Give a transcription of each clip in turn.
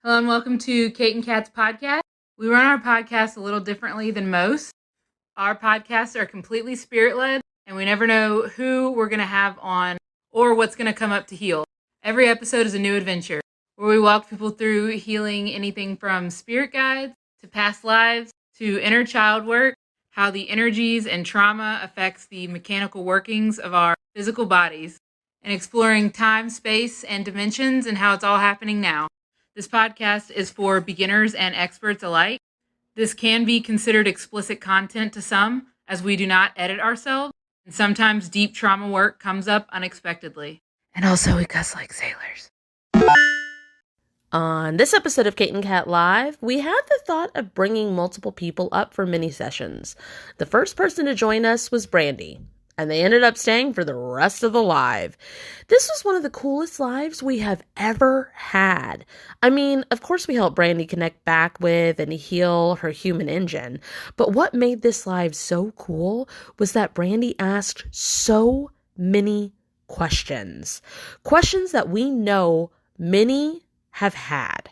Hello and welcome to Kate and Kat's podcast. We run our podcast a little differently than most. Our podcasts are completely spirit-led, and we never know who we're going to have on or what's going to come up to heal. Every episode is a new adventure, where we walk people through healing anything from spirit guides to past lives to inner child work, how the energies and trauma affects the mechanical workings of our physical bodies, and exploring time, space, and dimensions and how it's all happening now. This podcast is for beginners and experts alike. This can be considered explicit content to some, as we do not edit ourselves, and sometimes deep trauma work comes up unexpectedly. And also, we cuss like sailors. On this episode of Kate and Kat Live, we had the thought of bringing multiple people up for mini sessions. The first person to join us was Brandi, and they ended up staying for the rest of the live. This was one of the coolest lives we have ever had. I mean, of course we helped Brandi connect back with and heal her human engine, but what made this live so cool was that Brandi asked so many questions. Questions that we know many have had.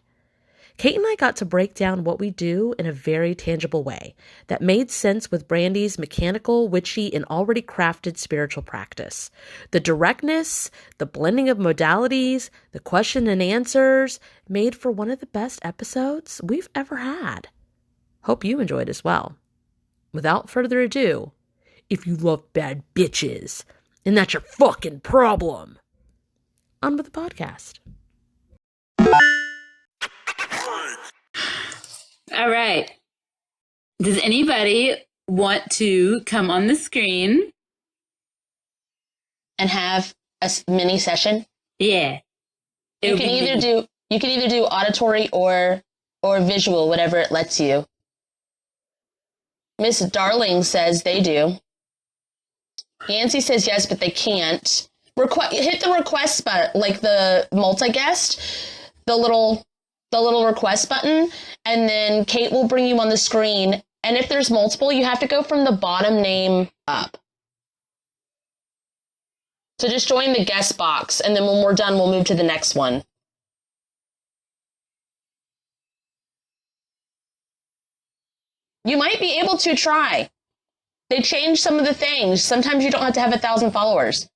Kate and I got to break down what we do in a very tangible way that made sense with Brandi's mechanical, witchy, and already crafted spiritual practice. The directness, the blending of modalities, the question and answers made for one of the best episodes we've ever had. Hope you enjoyed as well. Without further ado, if you love bad bitches, and that's your fucking problem, on with the podcast. All right. Does anybody want to come on the screen and have a mini session? Yeah. You can either do auditory or visual, whatever it lets you. Miss Darling says they do. Yancy says yes, but they can't. Hit the request button, like the multi-guest, the little request button, and then Kate will bring you on the screen. And if there's multiple, you have to go from the bottom name up. So just join the guest box, and then when we're done, we'll move to the next one. You might be able to try. They changed some of the things. Sometimes you don't have to have 1,000 followers.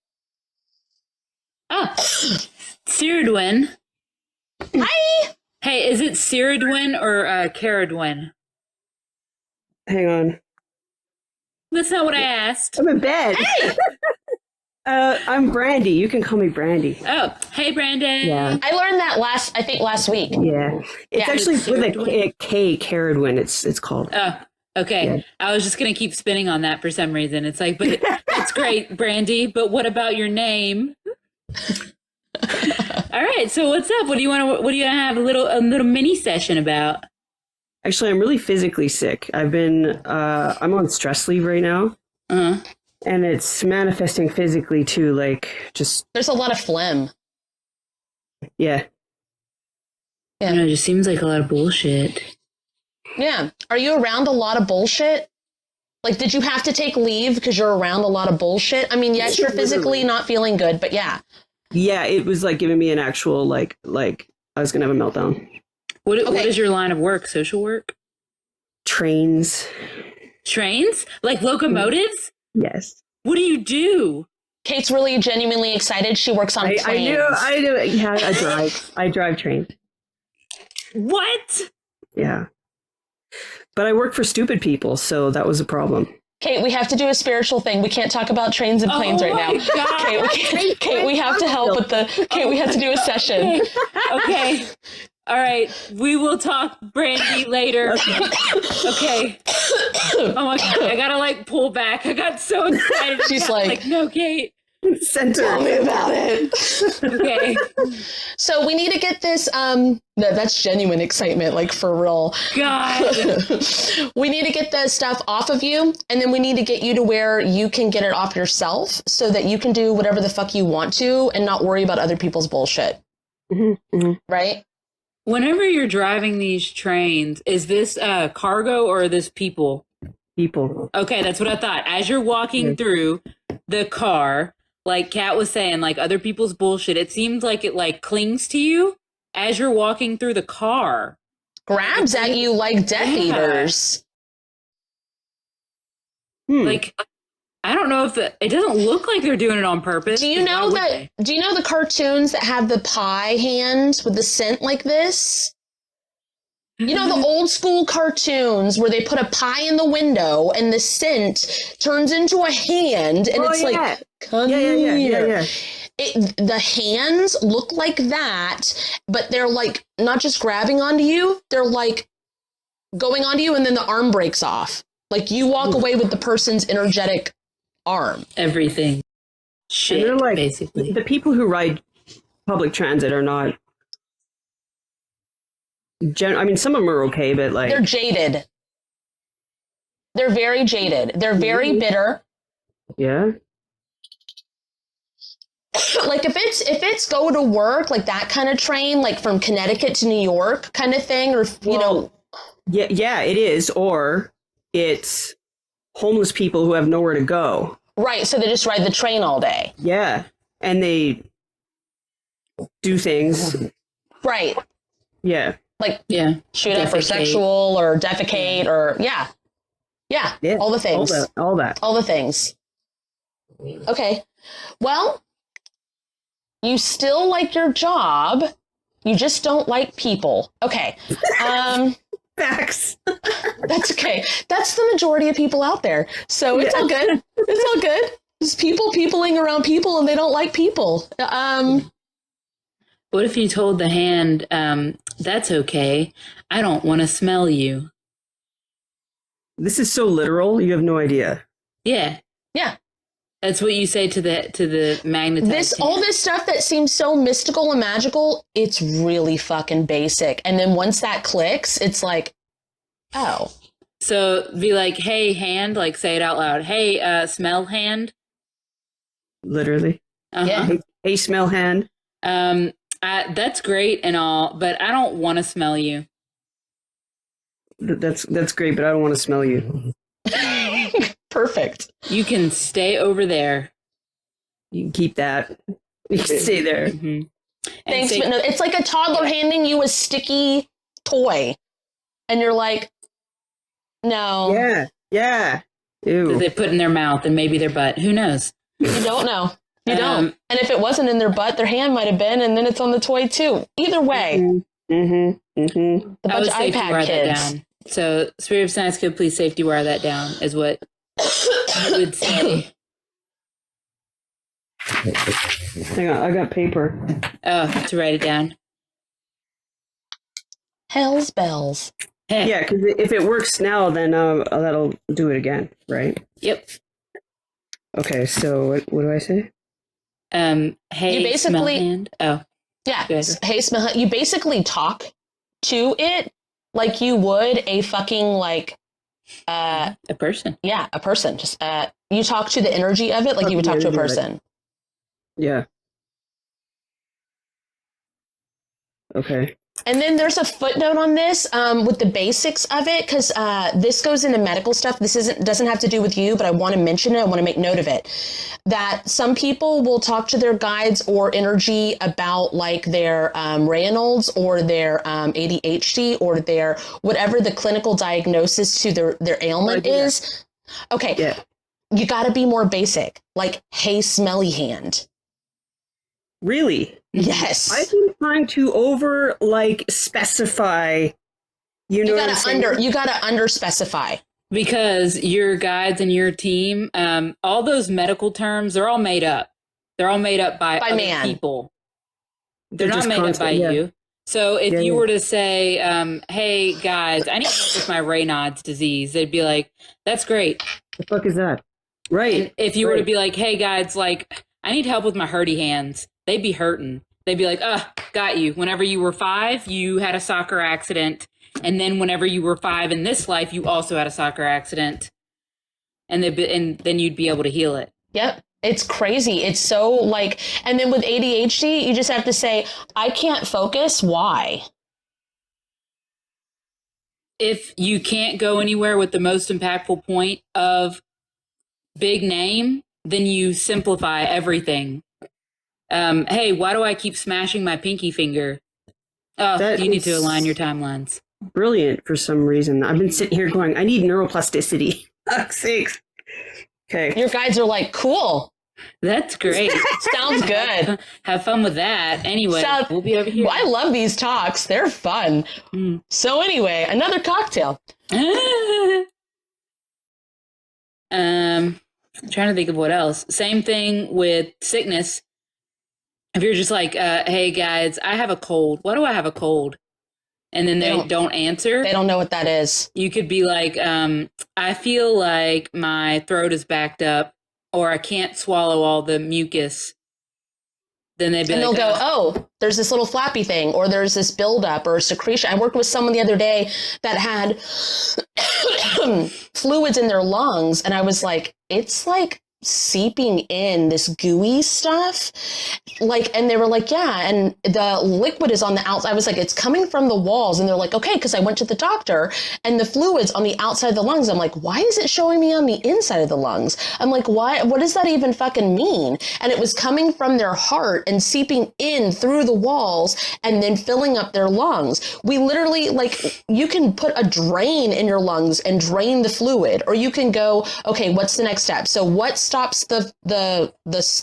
Oh, Cyrudwin. Hi! Hey, is it Cyrudwin or Caradwin? Hang on. That's not what I asked. I'm in bed. Hey! I'm Brandi. You can call me Brandi. Oh, hey, Brandi. Yeah. I learned that last week. Yeah. It's Yeah, actually it's with Caradwin. a K, Caradwin, it's called. Oh, okay. Yeah. I was just going to keep spinning on that for some reason. It's like, but that's great, Brandi, but what about your name? All right, so what's up? What do you want to have a little mini session about? Actually, I'm really physically sick. I'm on stress leave right now. Uh-huh. And it's manifesting physically too, like just, There's a lot of phlegm. yeah. I know, it just seems like a lot of bullshit. Yeah. Are you around a lot of bullshit? Like, did you have to take leave because you're around a lot of bullshit? I mean, yes, you're physically not feeling good, but yeah. Yeah, it was like giving me an actual, like I was going to have a meltdown. What Okay. is your line of work? Social work? Trains. Trains? Like locomotives? Yes. What do you do? Kate's really genuinely excited. She works on planes. I do. Yeah, I drive trains. What? Yeah. But I work for stupid people, so that was a problem. Kate, we have to do a spiritual thing. We can't talk about trains and planes right now. God. Kate, we have to help with Kate, we have to do a session. Okay. All right. We will talk, Brandi, later. Okay. Oh my God. I gotta like pull back. I got so excited. She's like, no, Kate. Center. tell me about it. Okay. So we need to get this, that's genuine excitement, like for real. God. We need to get the stuff off of you, and then we need to get you to where you can get it off yourself so that you can do whatever the fuck you want to and not worry about other people's bullshit. Mm-hmm, mm-hmm. Right? Whenever you're driving these trains, is this cargo or are this people? People. Okay, that's what I thought. As you're walking through the car, like Kat was saying, like other people's bullshit, it seems like it like clings to you. as you're walking through the car. Grabs at you like Death Eaters. Like, I don't know if it doesn't look like they're doing it on purpose. Do you know the cartoons that have the pie hand with the scent like this? You know, the old school cartoons where they put a pie in the window and the scent turns into a hand and it's like, come here. The hands look like that, but they're like not just grabbing onto you, they're like going onto you and then the arm breaks off. Like you walk away with the person's energetic arm. Everything. Shit, and they're like, basically. The people who ride public transit are not... I mean, some of them are okay, but like... They're jaded. They're very jaded. They're very bitter. Yeah. Like if it's go to work, like that kind of train, like from Connecticut to New York kind of thing, or, you know... Yeah, it is. Or it's homeless people who have nowhere to go. Right, so they just ride the train all day. Yeah, and they do things. Right. Yeah. Like, shoot defecate. up or sexual or defecate or, yeah, all the things. All that. All the things. Okay. Well, you still like your job. You just don't like people. Okay. Facts. That's okay. That's the majority of people out there. So it's all good. It's all good. Just people peopling around people and they don't like people. What if you told the hand, that's okay, I don't want to smell you? This is so literal, you have no idea. Yeah. Yeah. That's what you say to the magnetized All this stuff that seems so mystical and magical, it's really fucking basic. And then once that clicks, it's like, oh. So be like, hey, hand, like say it out loud. Hey, smell hand. Literally. Yeah. Hey, smell hand. That's great and all, but I don't want to smell you. That's great, but I don't want to smell you. Perfect. You can stay over there. You can keep that. You can stay there. Mm-hmm. Thanks, but no, it's like a toddler handing you a sticky toy, and you're like, no. Yeah. Ew. That they put in their mouth and maybe their butt. Who knows? You don't know. You don't. And if it wasn't in their butt, their hand might have been, and then it's on the toy too. Either way. The bunch of iPad kids. That down. So, Spirit of Science could please safety wire that down, is what I would say. Hang on, I got paper. Oh, to write it down. Hell's bells. Yeah, because if it works now, then that'll do it again, right? Yep. Okay, so what do I say? Hey, you basically, smell hand. Oh. Yeah. Good. Hey, smell. You basically talk to it like you would a fucking like a person. Yeah, a person. Just you talk to the energy of it like you would talk to a person. Yeah. Okay. And then there's a footnote on this with the basics of it, because this goes into medical stuff. This doesn't have to do with you, but I want to mention it. I want to make note of it. That some people will talk to their guides or energy about like their Raynaud's or their ADHD or their whatever the clinical diagnosis to their ailment is. Okay. Yeah. You got to be more basic. Like, hey, smelly hand. Really? Yes. I've been trying to specify. You gotta under specify. Because your guides and your team, all those medical terms, they're all made up. They're all made up by other people. They're not made up by you. So if you were to say, hey guys, I need help with my Raynaud's disease, they'd be like, that's great. The fuck is that? Right. And if you were to be like, hey guys, like, I need help with my hurty hands, they'd be hurting. They'd be like, got you. Whenever you were 5, you had a soccer accident. And then whenever you were 5 in this life, you also had a soccer accident. And then you'd be able to heal it. Yep. It's crazy. It's so like, and then with ADHD, you just have to say, I can't focus. Why? If you can't go anywhere with the most impactful point of big name, then you simplify everything. Hey, why do I keep smashing my pinky finger? Oh, That you need to is align your timelines. brilliant for some reason. I've been sitting here going, I need neuroplasticity. Fuck's sakes. Okay. Your guides are like, cool. That's great. Sounds good. Have fun with that. Anyway, we'll be over here. I love these talks. They're fun. So anyway, another cocktail. I'm trying to think of what else. Same thing with sickness. If you're just like, hey guys, I have a cold. Why do I have a cold? And then they don't answer. They don't know what that is. You could be like, I feel like my throat is backed up, or I can't swallow all the mucus. Then they'd be and like, they'll go, oh, there's this little flappy thing, or there's this buildup or secretion. I worked with someone the other day that had fluids in their lungs, and I was like, it's like seeping in this gooey stuff, like, and they were like, yeah, and the liquid is on the outside. I was like, it's coming from the walls, and they're like, okay, because I went to the doctor, and the fluid's on the outside of the lungs. I'm like, why is it showing me on the inside of the lungs? I'm like, why? What does that even fucking mean? And it was coming from their heart and seeping in through the walls and then filling up their lungs. We literally, like, you can put a drain in your lungs and drain the fluid, or you can go, okay, what's the next step? So what stops the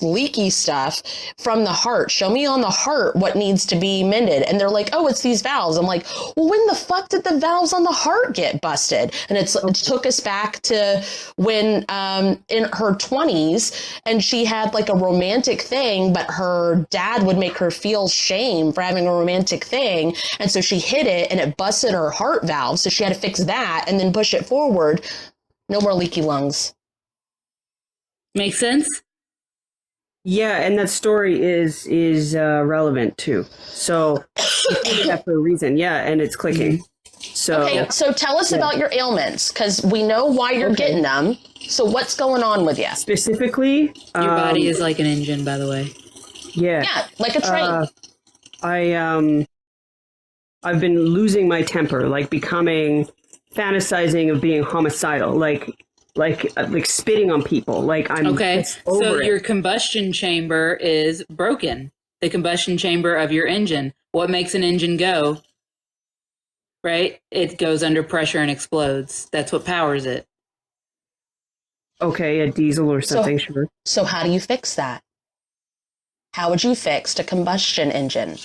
leaky stuff from the heart? Show me on the heart what needs to be mended. And they're like, oh, it's these valves. I'm like, well, when the fuck did the valves on the heart get busted? And it took us back to when in her 20s, and she had like a romantic thing, but her dad would make her feel shame for having a romantic thing. And so she hid it, and it busted her heart valve. So she had to fix that and then push it forward. No more leaky lungs. Makes sense? Yeah, and that story is relevant too. So you did that for a reason. Yeah, and it's clicking. So okay, so tell us about your ailments, because we know why you're getting them. So what's going on with you? Specifically, your body is like an engine, by the way. Yeah. Yeah, like a train. I've been losing my temper, like fantasizing of being homicidal, like spitting on people. Like I'm okay. So it. Your combustion chamber is broken. The combustion chamber of your engine. What makes an engine go? Right? It goes under pressure and explodes. That's what powers it. Okay, a diesel or something, sure. So how do you fix that? How would you fix a combustion engine?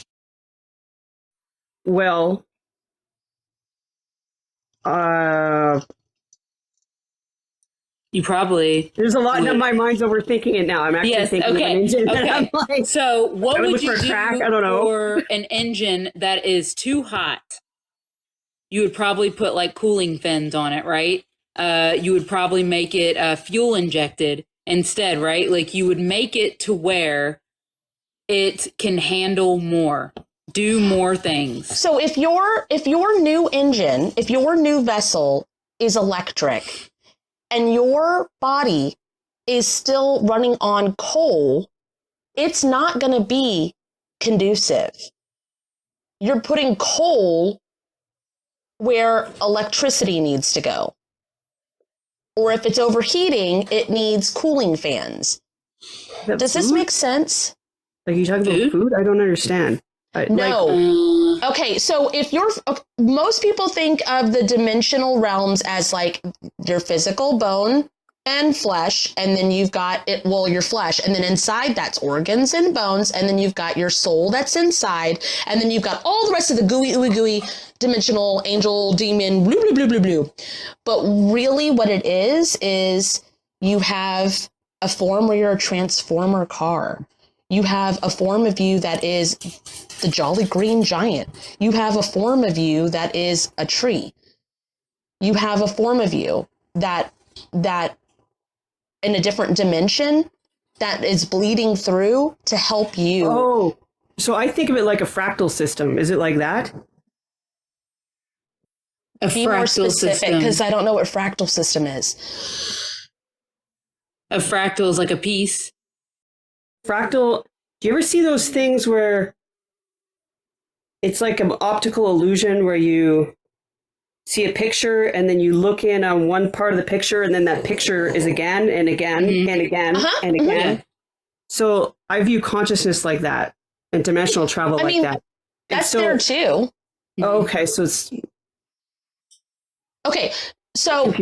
Well, you probably... There's a lot in my mind's overthinking it now. I'm actually thinking of an engine. Okay. I'm like, so what would you do crack? I don't know. for an engine that is too hot? You would probably put like cooling fins on it, right? You would probably make it fuel injected instead, right? Like you would make it to where it can handle more, do more things. So if your new engine, if your new vessel is electric, and your body is still running on coal, it's not going to be conducive. You're putting coal where electricity needs to go. Or if it's overheating, it needs cooling fans. Does this make sense? Like you talking about food? I don't understand. No. Okay, so if most people think of the dimensional realms as like your physical bone and flesh, and then you've got your flesh, and then inside that's organs and bones, and then you've got your soul that's inside, and then you've got all the rest of the gooey dimensional angel, demon, blue, blue, blue, blue, blue. But really what it is you have a form where you're a transformer car. You have a form of you that is the jolly green giant. You have a form of you that is a tree. You have a form of you that in a different dimension that is bleeding through to help you. Oh, so I think of it like a fractal system. Is it like that? Be more specific, because I don't know what fractal system is. A fractal is like a piece. Fractal, do you ever see those things where it's like an optical illusion where you see a picture and then you look in on one part of the picture and then that picture is again and again and again and again? So I view consciousness like that and dimensional travel that. That's there too. Okay, so it's okay. So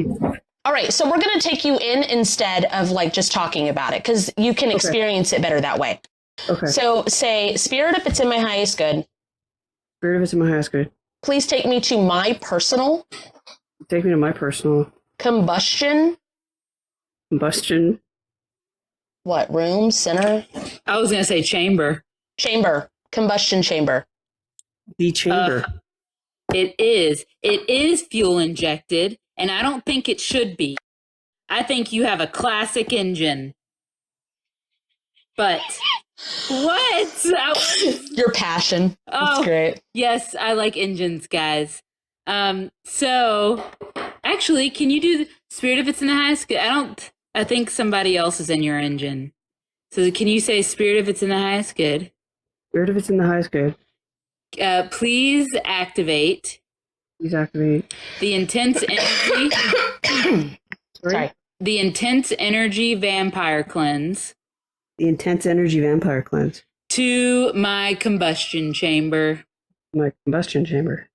all right, so we're going to take you in instead of like just talking about it because you can experience it better that way. Okay. So say, Spirit, if it's in my highest good. Spirit, if it's in my highest good. Please take me to my personal. Take me to my personal. Combustion. What, room, center? I was going to say chamber. Chamber. Combustion chamber. The chamber. It is. It is fuel injected, and I don't think it should be. I think you have a classic engine. But what? Your passion. That's great. Yes, I like engines, guys. So actually, can you do the Spirit if it's in the highest good? I think somebody else is in your engine. So can you say Spirit if it's in the highest good? Spirit if it's in the highest good. Please activate. Please activate. The intense energy. Sorry. The intense energy vampire cleanse. The intense energy vampire cleanse. To my combustion chamber. My combustion chamber.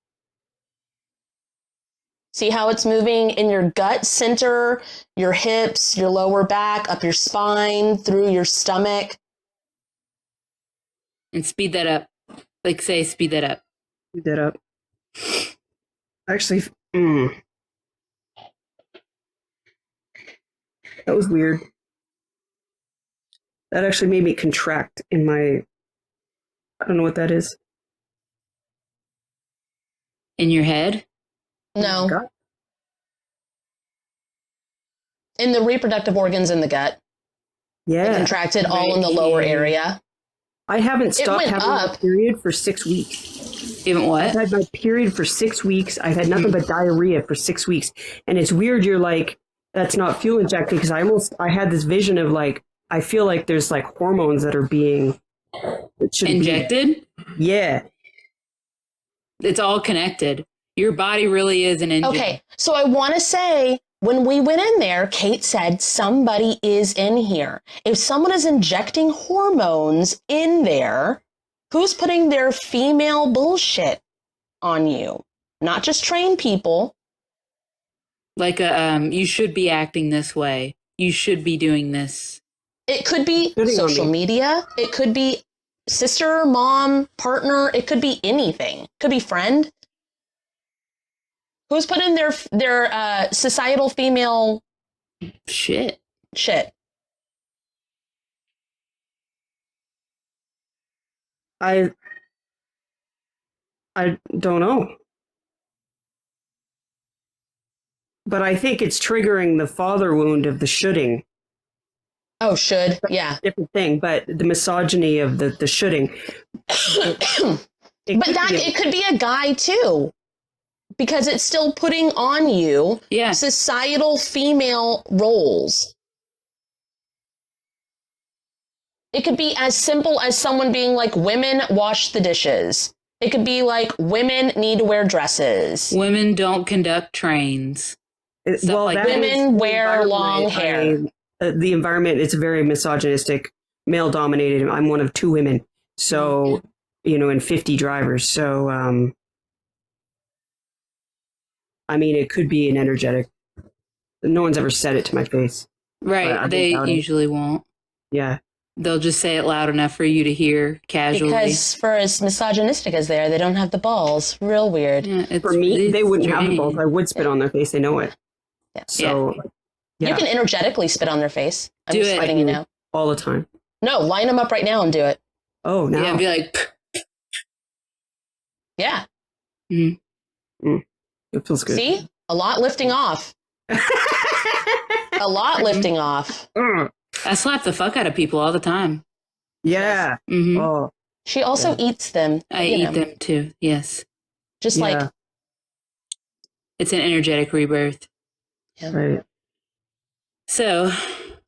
See how it's moving in your gut center, your hips, your lower back, up your spine, through your stomach. And speed that up. Like say, speed that up. Speed that up. Actually, that was weird. That actually made me contract in my... I don't know what that is. In your head? No. Gut? In the reproductive organs in the gut. Yeah. It contracted all in the lower area. I haven't stopped having up. my period for 6 weeks. You haven't what? I've had my period for 6 weeks. I've had nothing but diarrhea for 6 weeks. And it's weird, you're like, that's not fuel injected, because I had this vision of like, I feel like there's like hormones that are being injected? Yeah. It's all connected. Your body really is an engine. Okay, so I want to say, when we went in there, Kate said somebody is in here. If someone is injecting hormones in there, who's putting their female bullshit on you? Not just trained people. Like you should be acting this way. You should be doing this. It could be social media. It could be sister, mom, partner. It could be anything. It could be friend. Who's putting their societal female shit? I don't know. But I think it's triggering the father wound of the shoulding. Oh, should? Yeah. Different thing, but the misogyny of the shoulding. It could be a guy too. Because it's still putting on you societal female roles. It could be as simple as someone being like, women wash the dishes. It could be like, women need to wear dresses. Women don't conduct trains. Women wear long hair. The environment, it's very misogynistic, male dominated. I'm one of 2 women. So, and 50 drivers. So, I mean, it could be an energetic. No one's ever said it to my face. Right. They usually won't. Yeah. They'll just say it loud enough for you to hear casually. Because for as misogynistic as they don't have the balls. Real weird. Yeah, for me, they wouldn't have the balls. I would spit on their face. They know it. Yeah. So, you can energetically spit on their face. I'm just letting you know. All the time. No, line them up right now and do it. Oh, no. Yeah, be like... Yeah. Mm-hmm. It feels good. See? A lot lifting off. A lot lifting off. I slap the fuck out of people all the time. Yeah. Mm-hmm. Oh. She also eats them. I eat them too. Yes. Just like. It's an energetic rebirth. Yeah. Right. So.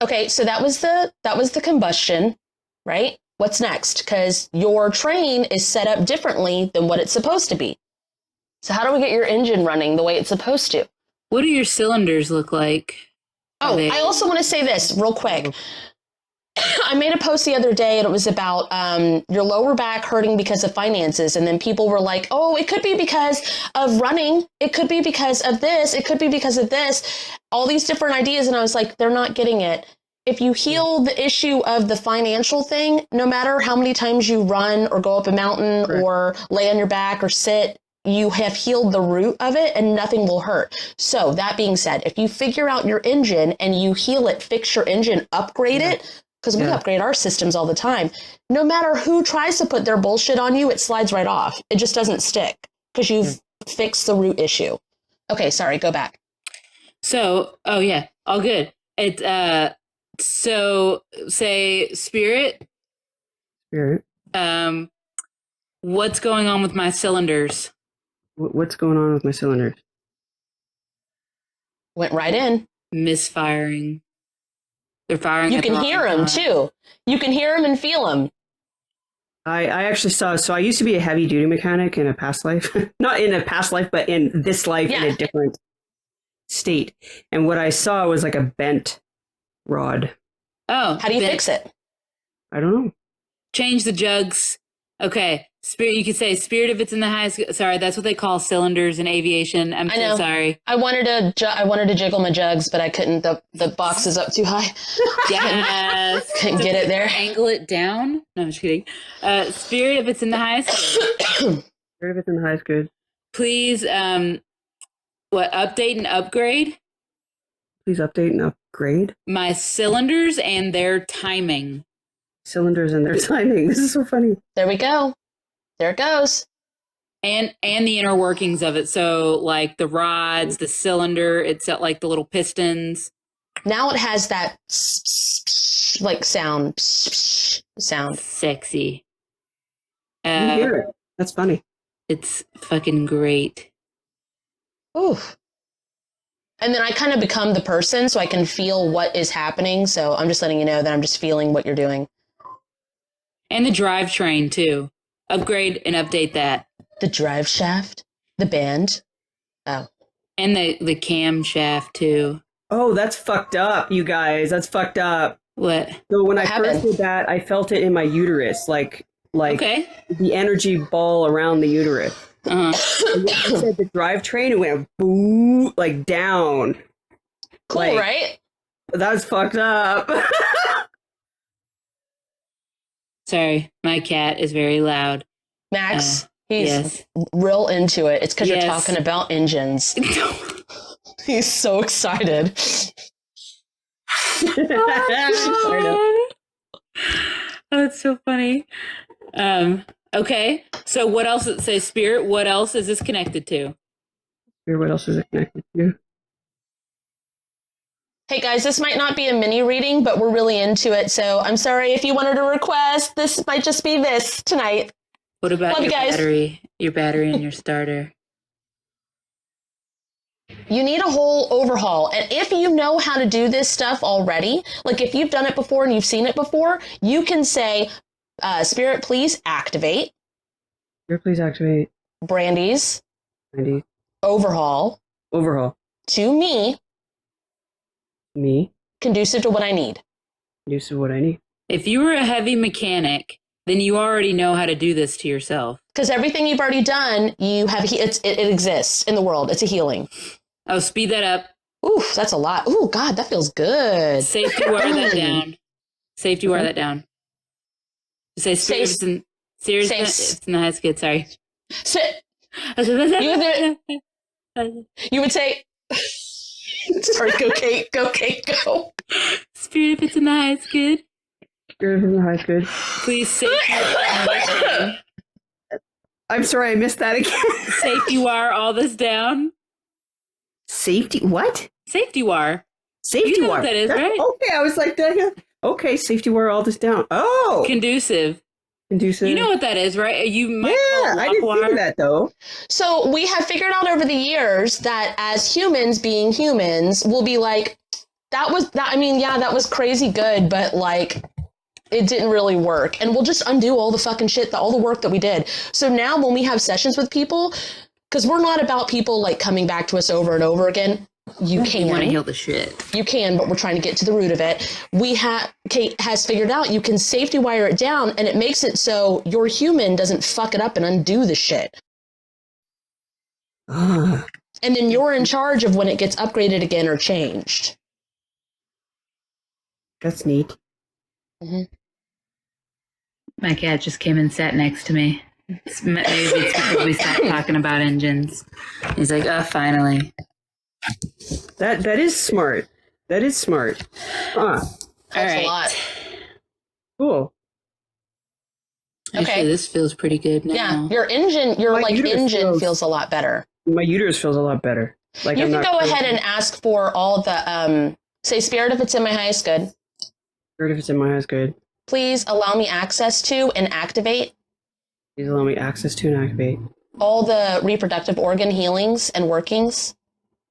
Okay, so that was the combustion, right? What's next? Because your train is set up differently than what it's supposed to be. So how do we get your engine running the way it's supposed to? What do your cylinders look like? Oh, I also want to say this real quick. I made a post the other day and it was about your lower back hurting because of finances. And then people were like, oh, it could be because of running. It could be because of this. It could be because of this. All these different ideas. And I was like, they're not getting it. If you heal the issue of the financial thing, no matter how many times you run or go up a mountain or lay on your back or sit, you have healed the root of it and nothing will hurt. So that being said, if you figure out your engine and you heal it, fix your engine, upgrade it, because we upgrade our systems all the time. No matter who tries to put their bullshit on you, it slides right off. It just doesn't stick because you've fixed the root issue. Okay, sorry, go back. So, all good. So say spirit. What's going on with my cylinders? What's going on with my cylinders? Went right in. Misfiring. They're firing. You can hear them too. You can hear them and feel them. I actually saw, so I used to be a heavy duty mechanic in a past life. Not in a past life, but in this life in a different state. And what I saw was like a bent rod. Oh. How do you fix it? I don't know. Change the jugs. Okay. Spirit, you could say spirit if it's in the highest. Sorry, that's what they call cylinders in aviation. I'm so sorry. I wanted to jiggle my jugs, but I couldn't. The box is up too high. Yes. Couldn't get it there. Angle it down. No, I'm just kidding. Spirit if it's in the highest. Spirit if it's in the highest good. Please, update and upgrade? Please update and upgrade my cylinders and their timing. Cylinders and their timing. This is so funny. There we go. There it goes. And the inner workings of it. So like the rods, the cylinder, it's like the little pistons. Now it has that like sound. Sexy. You hear it. That's funny. It's fucking great. Oof. And then I kind of become the person so I can feel what is happening. So I'm just letting you know that I'm just feeling what you're doing. And the drivetrain too. Upgrade and update that. The drive shaft, the band. Oh. And the camshaft too. Oh, that's fucked up, you guys. That's fucked up. What? So when I first did that, I felt it in my uterus, like the energy ball around the uterus. Uh-huh. And I said the drivetrain, it went boo, like down. Cool, like, right? That's fucked up. Sorry, my cat is very loud. Max, he's real into it. It's because you're talking about engines. He's so excited. Oh, that's so funny. Okay, so what else? Say spirit. What else is this connected to? Spirit. What else is it connected to? Hey guys, this might not be a mini reading, but we're really into it. So I'm sorry if you wanted to request. This might just be this tonight. What about your battery? Your battery and your starter. You need a whole overhaul. And if you know how to do this stuff already, like if you've done it before and you've seen it before, you can say, Spirit, please activate. Spirit, please activate. Brandi's. Brandi. Overhaul. To me. Conducive to what I need. Conducive to what I need. If you were a heavy mechanic, then you already know how to do this to yourself. Because everything you've already done, you have it exists in the world. It's a healing. Oh, speed that up. Oof, that's a lot. Ooh, God, that feels good. Safety wire that down. Safety wire that down. Say spirit. It's in the highest good. Sorry. You would say. Sorry, go Kate, go. Spirit, if it's in the highest good. Spirit, if it's in the highest good. Please safety. I'm sorry, I missed that again. Safety wire all this down. Safety, what? Safety wire. Safety wire. What that is, right? Okay, I was like, okay, safety wire all this down. Oh. Conducive. You know what that is, right? You might call it I didn't think of that, though. So we have figured out over the years that as humans being humans, we'll be like, that was crazy good, but like, it didn't really work. And we'll just undo all the fucking shit, all the work that we did. So now when we have sessions with people, because we're not about people like coming back to us over and over again, You can. You want to heal the shit. You can, but we're trying to get to the root of it. Kate has figured out you can safety wire it down, and it makes it so your human doesn't fuck it up and undo the shit. And then you're in charge of when it gets upgraded again or changed. That's neat. Mm-hmm. My cat just came and sat next to me. Maybe it's because we stopped talking about engines. He's like, oh, finally. That is smart. That is smart. Helps a lot. Cool. Actually, Okay. this feels pretty good now. Yeah, your engine feels a lot better. My uterus feels a lot better. Like You I'm can not go crazy. ahead and ask for all the, say, Spirit, if it's in my highest good, Heard if it's in my house, good. please allow me access to and activate Please allow me access to and activate all the reproductive organ healings and workings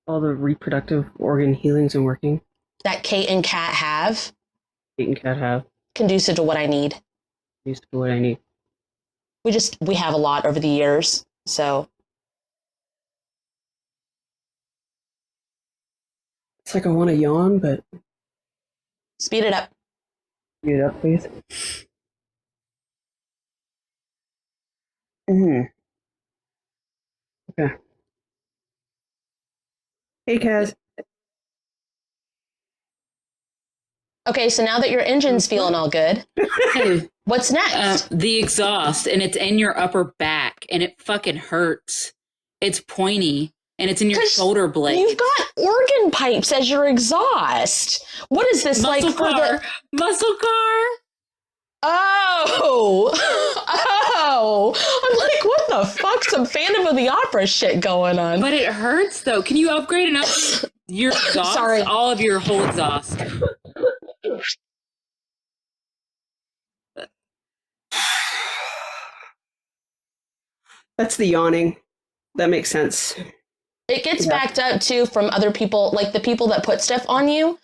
all the reproductive organ healings and working that Kate and Kat have, Kate and Cat have. conducive to what I need. Used to be what I need. We have a lot over the years, so. It's like I want to yawn, but Speed it up. speed it up, please. Okay. Hey, Kaz. Okay, so now that your engine's feeling all good, Hey, what's next? the exhaust, and it's in your upper back, and it fucking hurts. It's pointy, and it's in your 'Cause shoulder blade. You've got organ pipes as your exhaust. What is this Muscle like for car. the? Muscle car. Oh, I'm like, what the fuck? Some Phantom of the Opera shit going on. But it hurts, though. Can you upgrade and up your exhaust? Sorry. All of your whole exhaust. That's the yawning. That makes sense. It gets backed up too from other people, like the people that put stuff on you.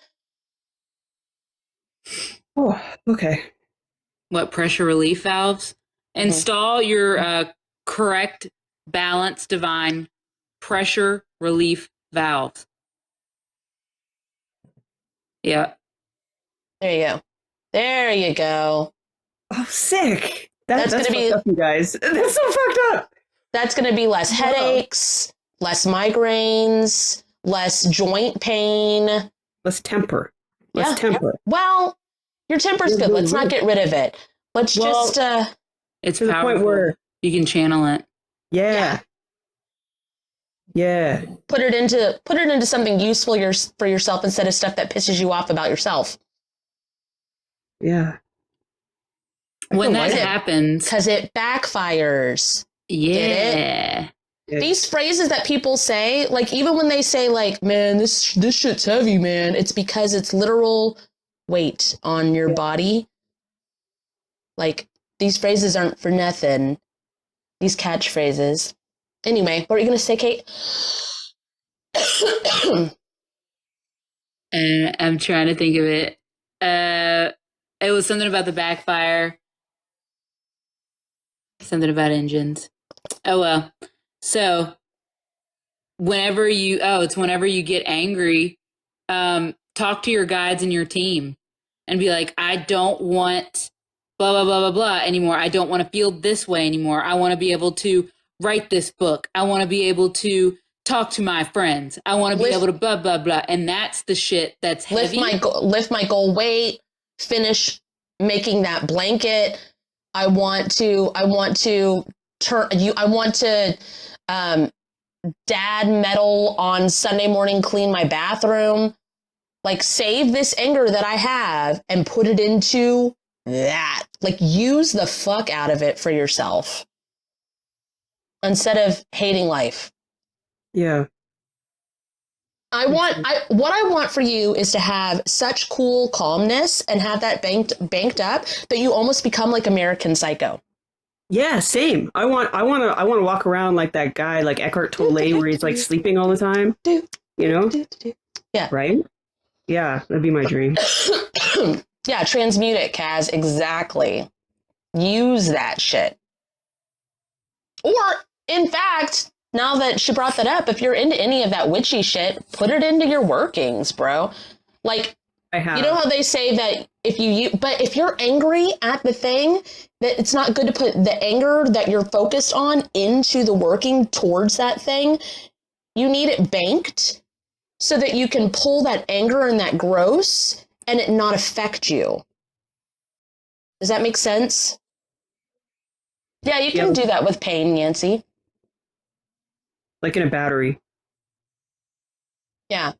Oh, okay. What, pressure relief valves? Install your correct, balanced, divine pressure relief valves. Yeah. There you go. There you go. Oh, sick. That's That's gonna be- fucked up, you guys. That's so fucked up. That's going to be less headaches, less migraines, less joint pain. Let's temper. Let's Yeah. temper. Well, your temper's good. Let's not get rid of it. Let's Well- just It's To the powerful. point where, You can channel it. yeah. put it into something useful for yourself instead of stuff that pisses you off about yourself. Yeah. When like that it. happens, Because it backfires. yeah. These phrases that people say, like even when they say like, man, this shit's heavy, man, it's because it's literal weight on your body. Like these phrases aren't for nothing. These catchphrases. Anyway, what were you going to say, Kate? And I'm trying to think of it. It was something about the backfire. Something about engines. Oh, well. So, whenever you get angry, talk to your guides and your team and be like, I don't want blah, blah, blah, blah, blah anymore. I don't want to feel this way anymore. I want to be able to write this book. I want to be able to talk to my friends. I want to be able to blah, blah, blah. And that's the shit that's heavy. Lift my goal weight, finish making that blanket. I want to dad metal on Sunday morning, clean my bathroom. Like save this anger that I have and put it into that. Like use the fuck out of it for yourself instead of hating life. Yeah. What I want for you is to have such cool calmness and have that banked up that you almost become like American Psycho. Yeah, same. I want to walk around like that guy, like Eckhart Tolle, where he's like sleeping all the time. You know? Yeah. Right? Yeah, that'd be my dream. Yeah, transmute it, Kaz. Exactly. Use that shit. Or, in fact, now that she brought that up, if you're into any of that witchy shit, put it into your workings, bro. Like, I have. You know how they say that but if you're angry at the thing, that it's not good to put the anger that you're focused on into the working towards that thing. You need it banked so that you can pull that anger and that gross and it not affect you. Does that make sense? Yeah, you can do that with pain, Nancy. Like in a battery. Yeah.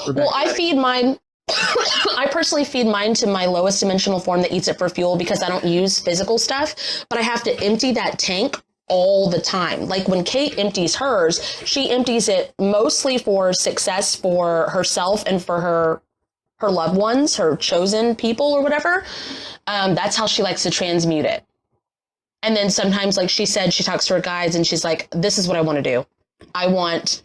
Well, I feed mine. I personally feed mine to my lowest dimensional form that eats it for fuel because I don't use physical stuff, but I have to empty that tank all the time. Like when Kate empties hers, she empties it mostly for success for herself and for her loved ones, her chosen people or whatever. That's how she likes to transmute it. And then sometimes, like she said, she talks to her guides and she's like, this is what I want to do. I want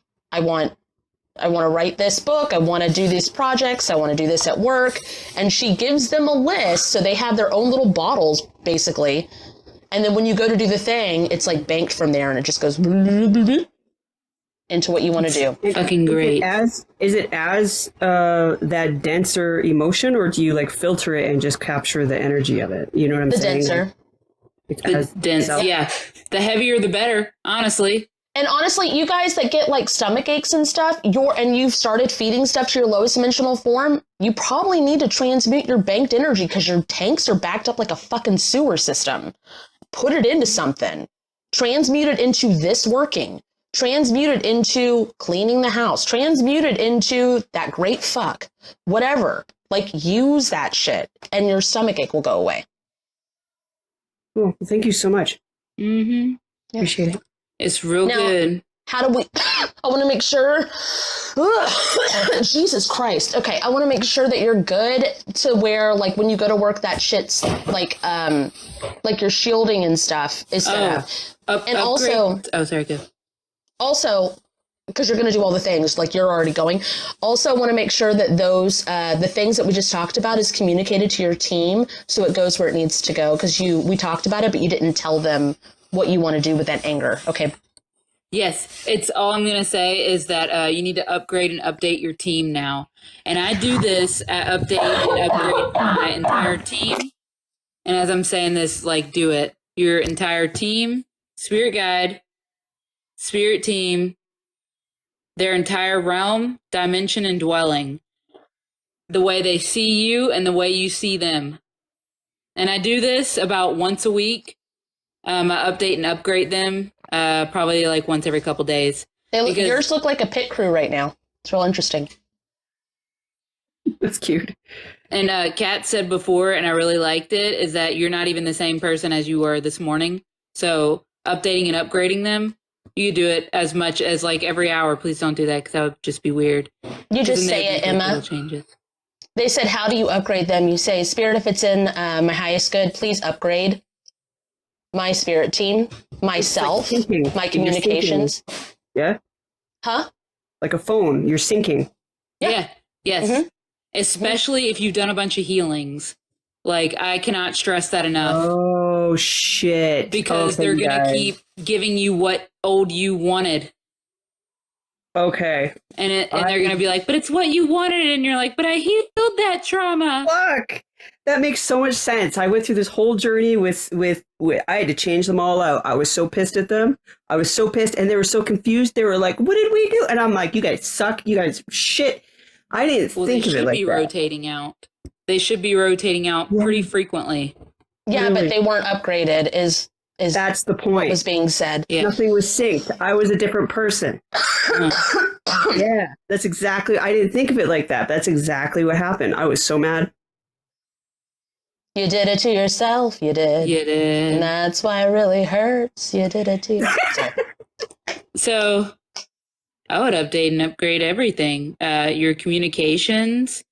to write this book. I want to do these projects. I want to do this at work. And she gives them a list. So they have their own little bottles, basically. And then when you go to do the thing, it's like banked from there and it just goes into what you want to do. Fucking great. Is it as that denser emotion, or do you like filter it and just capture the energy of it? You know what I'm saying? The denser. The dense, yeah. The heavier, the better, honestly. And honestly, you guys that get like stomach aches and stuff, you've started feeding stuff to your lowest dimensional form, you probably need to transmute your banked energy because your tanks are backed up like a fucking sewer system. Put it into something. Transmute it into this working. Transmute it into cleaning the house. Transmute it into that great fuck. Whatever. Like, use that shit and your stomach ache will go away. Cool. Thank you so much. Mm-hmm. Yeah. Appreciate it. It's real good. How do we... I want to make sure... Jesus Christ. Okay, I want to make sure that you're good to where, like, when you go to work, that shit's, like your shielding and stuff is set up. And also... Oh, sorry, good. Also, because you're going to do all the things, like you're already going. Also, want to make sure that those, the things that we just talked about is communicated to your team so it goes where it needs to go. Because we talked about it, but you didn't tell them what you want to do with that anger. Okay. Yes, it's all I'm going to say is that you need to upgrade and update your team now. And I do this, update and upgrade my entire team. And as I'm saying this, like, do it. Your entire team, spirit guide, spirit team, their entire realm, dimension, and dwelling. The way they see you and the way you see them. And I do this about once a week. I update and upgrade them probably like once every couple days. Yours look like a pit crew right now. It's real interesting. That's cute. And Kat said before, and I really liked it, is that you're not even the same person as you were this morning. So updating and upgrading them, you do it as much as like every hour. Please don't do that because that would just be weird. You just say it, Emma. Changes. They said, how do you upgrade them? You say, Spirit, if it's in my highest good, please upgrade my spirit team, myself, like my communications. Yeah? Huh? Like a phone, you're syncing. Yeah. Yes. Mm-hmm. Especially if you've done a bunch of healings. Like, I cannot stress that enough. Oh, shit. Because they're going to keep giving you what old you wanted. Okay. And they're going to be like, but it's what you wanted. And you're like, but I healed that trauma. Fuck. That makes so much sense. I went through this whole journey with I had to change them all out. I was so pissed at them. I was so pissed, and they were so confused. They were like, what did we do? And I'm like, you guys suck. You guys shit. I didn't think of it like that. They should be rotating out. They should be rotating out pretty frequently. Yeah, really? But they weren't upgraded is that's the point. What was being said. Yeah. Nothing was synced. I was a different person. Yeah, that's exactly. I didn't think of it like that. That's exactly what happened. I was so mad. You did it to yourself. You did. You did. And that's why it really hurts. You did it to yourself. So I would update and upgrade everything. Your communications,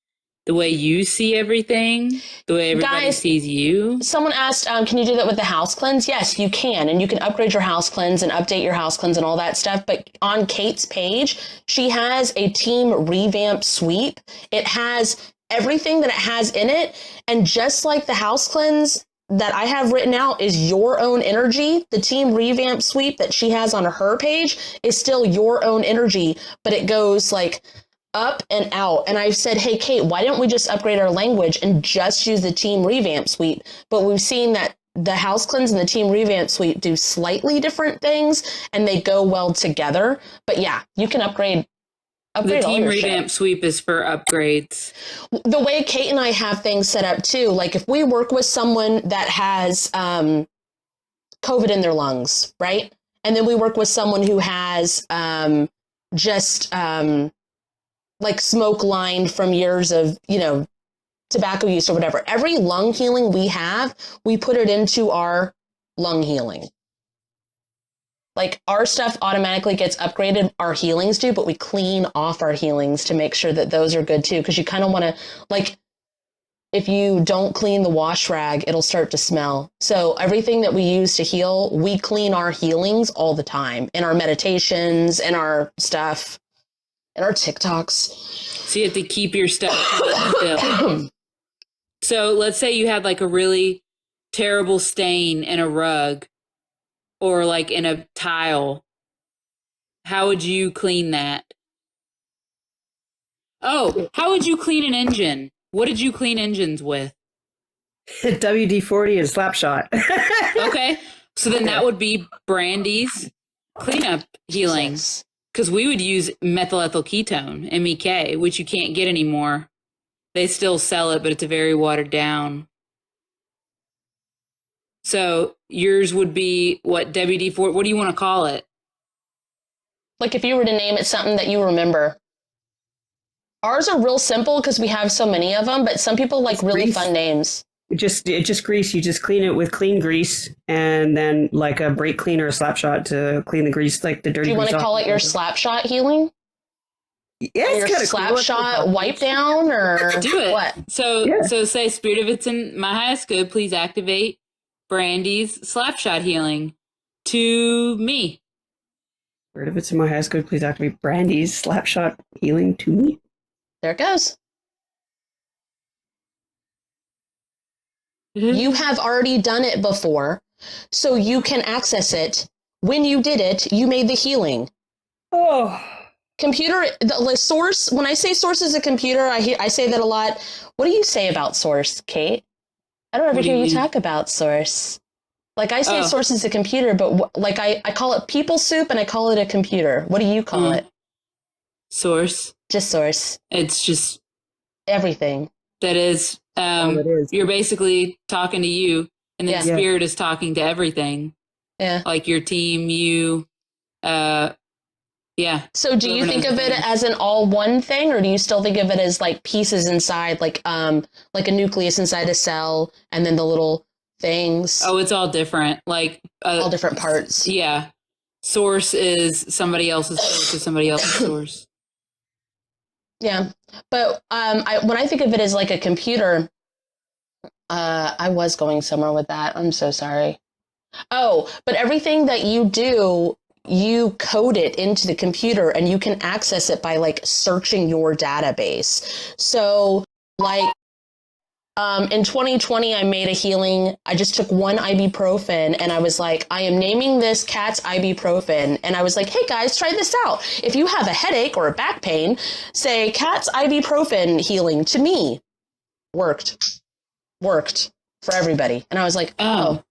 the way you see everything, the way everybody sees you. Someone asked, can you do that with the house cleanse? Yes, you can. And you can upgrade your house cleanse and update your house cleanse and all that stuff. But on Kate's page, she has a team revamp sweep. It has everything that it has in it. And just like the house cleanse, that I have written out is your own energy. The team revamp sweep that she has on her page is still your own energy, but it goes like up and out. And I've said, hey, Kate, why don't we just upgrade our language and just use the team revamp sweep? But we've seen that the house cleanse and the team revamp sweep do slightly different things and they go well together. But yeah, you can upgrade the all team your revamp shit. sweep is for upgrades. The way Kate and I have things set up too, like if we work with someone that has COVID in their lungs, right? And then we work with someone who has just like smoke lined from years of, tobacco use or whatever. Every lung healing we have, we put it into our lung healing. Like our stuff automatically gets upgraded, our healings do, but we clean off our healings to make sure that those are good too. Because you kind of want to, like, if you don't clean the wash rag, it'll start to smell. So everything that we use to heal, we clean our healings all the time in our meditations and our stuff and our TikToks. So you have to keep your stuff filled. So let's say you had like a really terrible stain in a rug or like in a tile. How would you clean that? Oh, how would you clean an engine? What did you clean engines with? WD-40 and Slapshot. Okay. So then that would be Brandi's cleanup healing. Because we would use methyl ethyl ketone, MEK, which you can't get anymore. They still sell it, but it's very watered down. So yours would be what, WD-40? What do you want to call it? Like if you were to name it something that you remember. Ours are real simple because we have so many of them, but some people like really grease. Fun names. It's just grease. You just clean it with clean grease and then like a brake cleaner or Slapshot to clean the grease, like the dirty grease. Do you want to call it your Slapshot healing? Yeah, it's kind of Slapshot cool. Wipe down or do it. What? So say, Spirit, if it's in my highest good, please activate Brandi's Slapshot healing to me. Spirit, if it's in my highest good, please activate Brandi's Slapshot healing to me. There it goes. You have already done it before, so you can access it. When you did it, you made the healing. Oh. Computer, the source, when I say source is a computer, I say that a lot. What do you say about source, Kate? I don't ever hear you talk about source. Like I say source is a computer, but like I call it people soup and I call it a computer. What do you call it? Source. Just source. It's just everything. That is, it is. You're basically talking to you, and then Spirit is talking to everything. Yeah. Like your team, you, yeah. So do you think of it as an all one thing, or do you still think of it as like pieces inside, like a nucleus inside a cell, and then the little things? Oh, it's all different. Like all different parts. Yeah. Source is somebody else's source is somebody else's source. Yeah. But when I think of it as like a computer, I was going somewhere with that. I'm so sorry. Oh, but everything that you do, you code it into the computer and you can access it by like searching your database. So like in 2020, I made a healing. I just took one ibuprofen and I was like, I am naming this cat's ibuprofen. And I was like, hey guys, try this out. If you have a headache or a back pain, say cat's ibuprofen healing to me. Worked for everybody. And I was like, oh.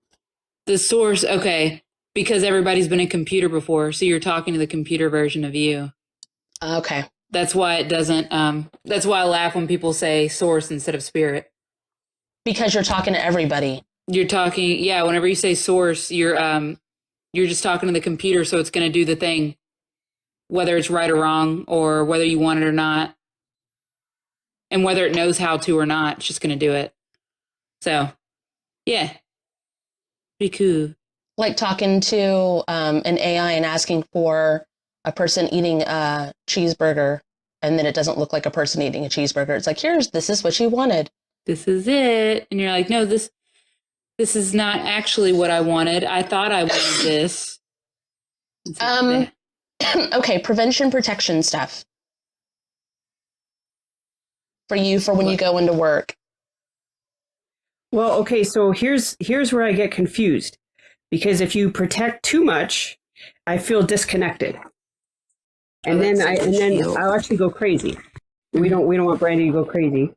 The source, okay. Because everybody's been a computer before, so you're talking to the computer version of you. Okay. That's why it doesn't, that's why I laugh when people say source instead of spirit. Because you're talking to everybody. You're talking, whenever you say source, you're just talking to the computer, so it's going to do the thing, whether it's right or wrong, or whether you want it or not. And whether it knows how to or not, it's just going to do it. So, yeah. Pretty cool. Like talking to an AI and asking for a person eating a cheeseburger, and then it doesn't look like a person eating a cheeseburger. It's like, this is what you wanted. This is it. And you're like, no, this is not actually what I wanted. I thought I wanted this. Okay, prevention protection stuff. For you, for when you go into work. Well, okay, so here's where I get confused. Because if you protect too much, I feel disconnected. And then I'll actually go crazy. We don't want Brandi to go crazy.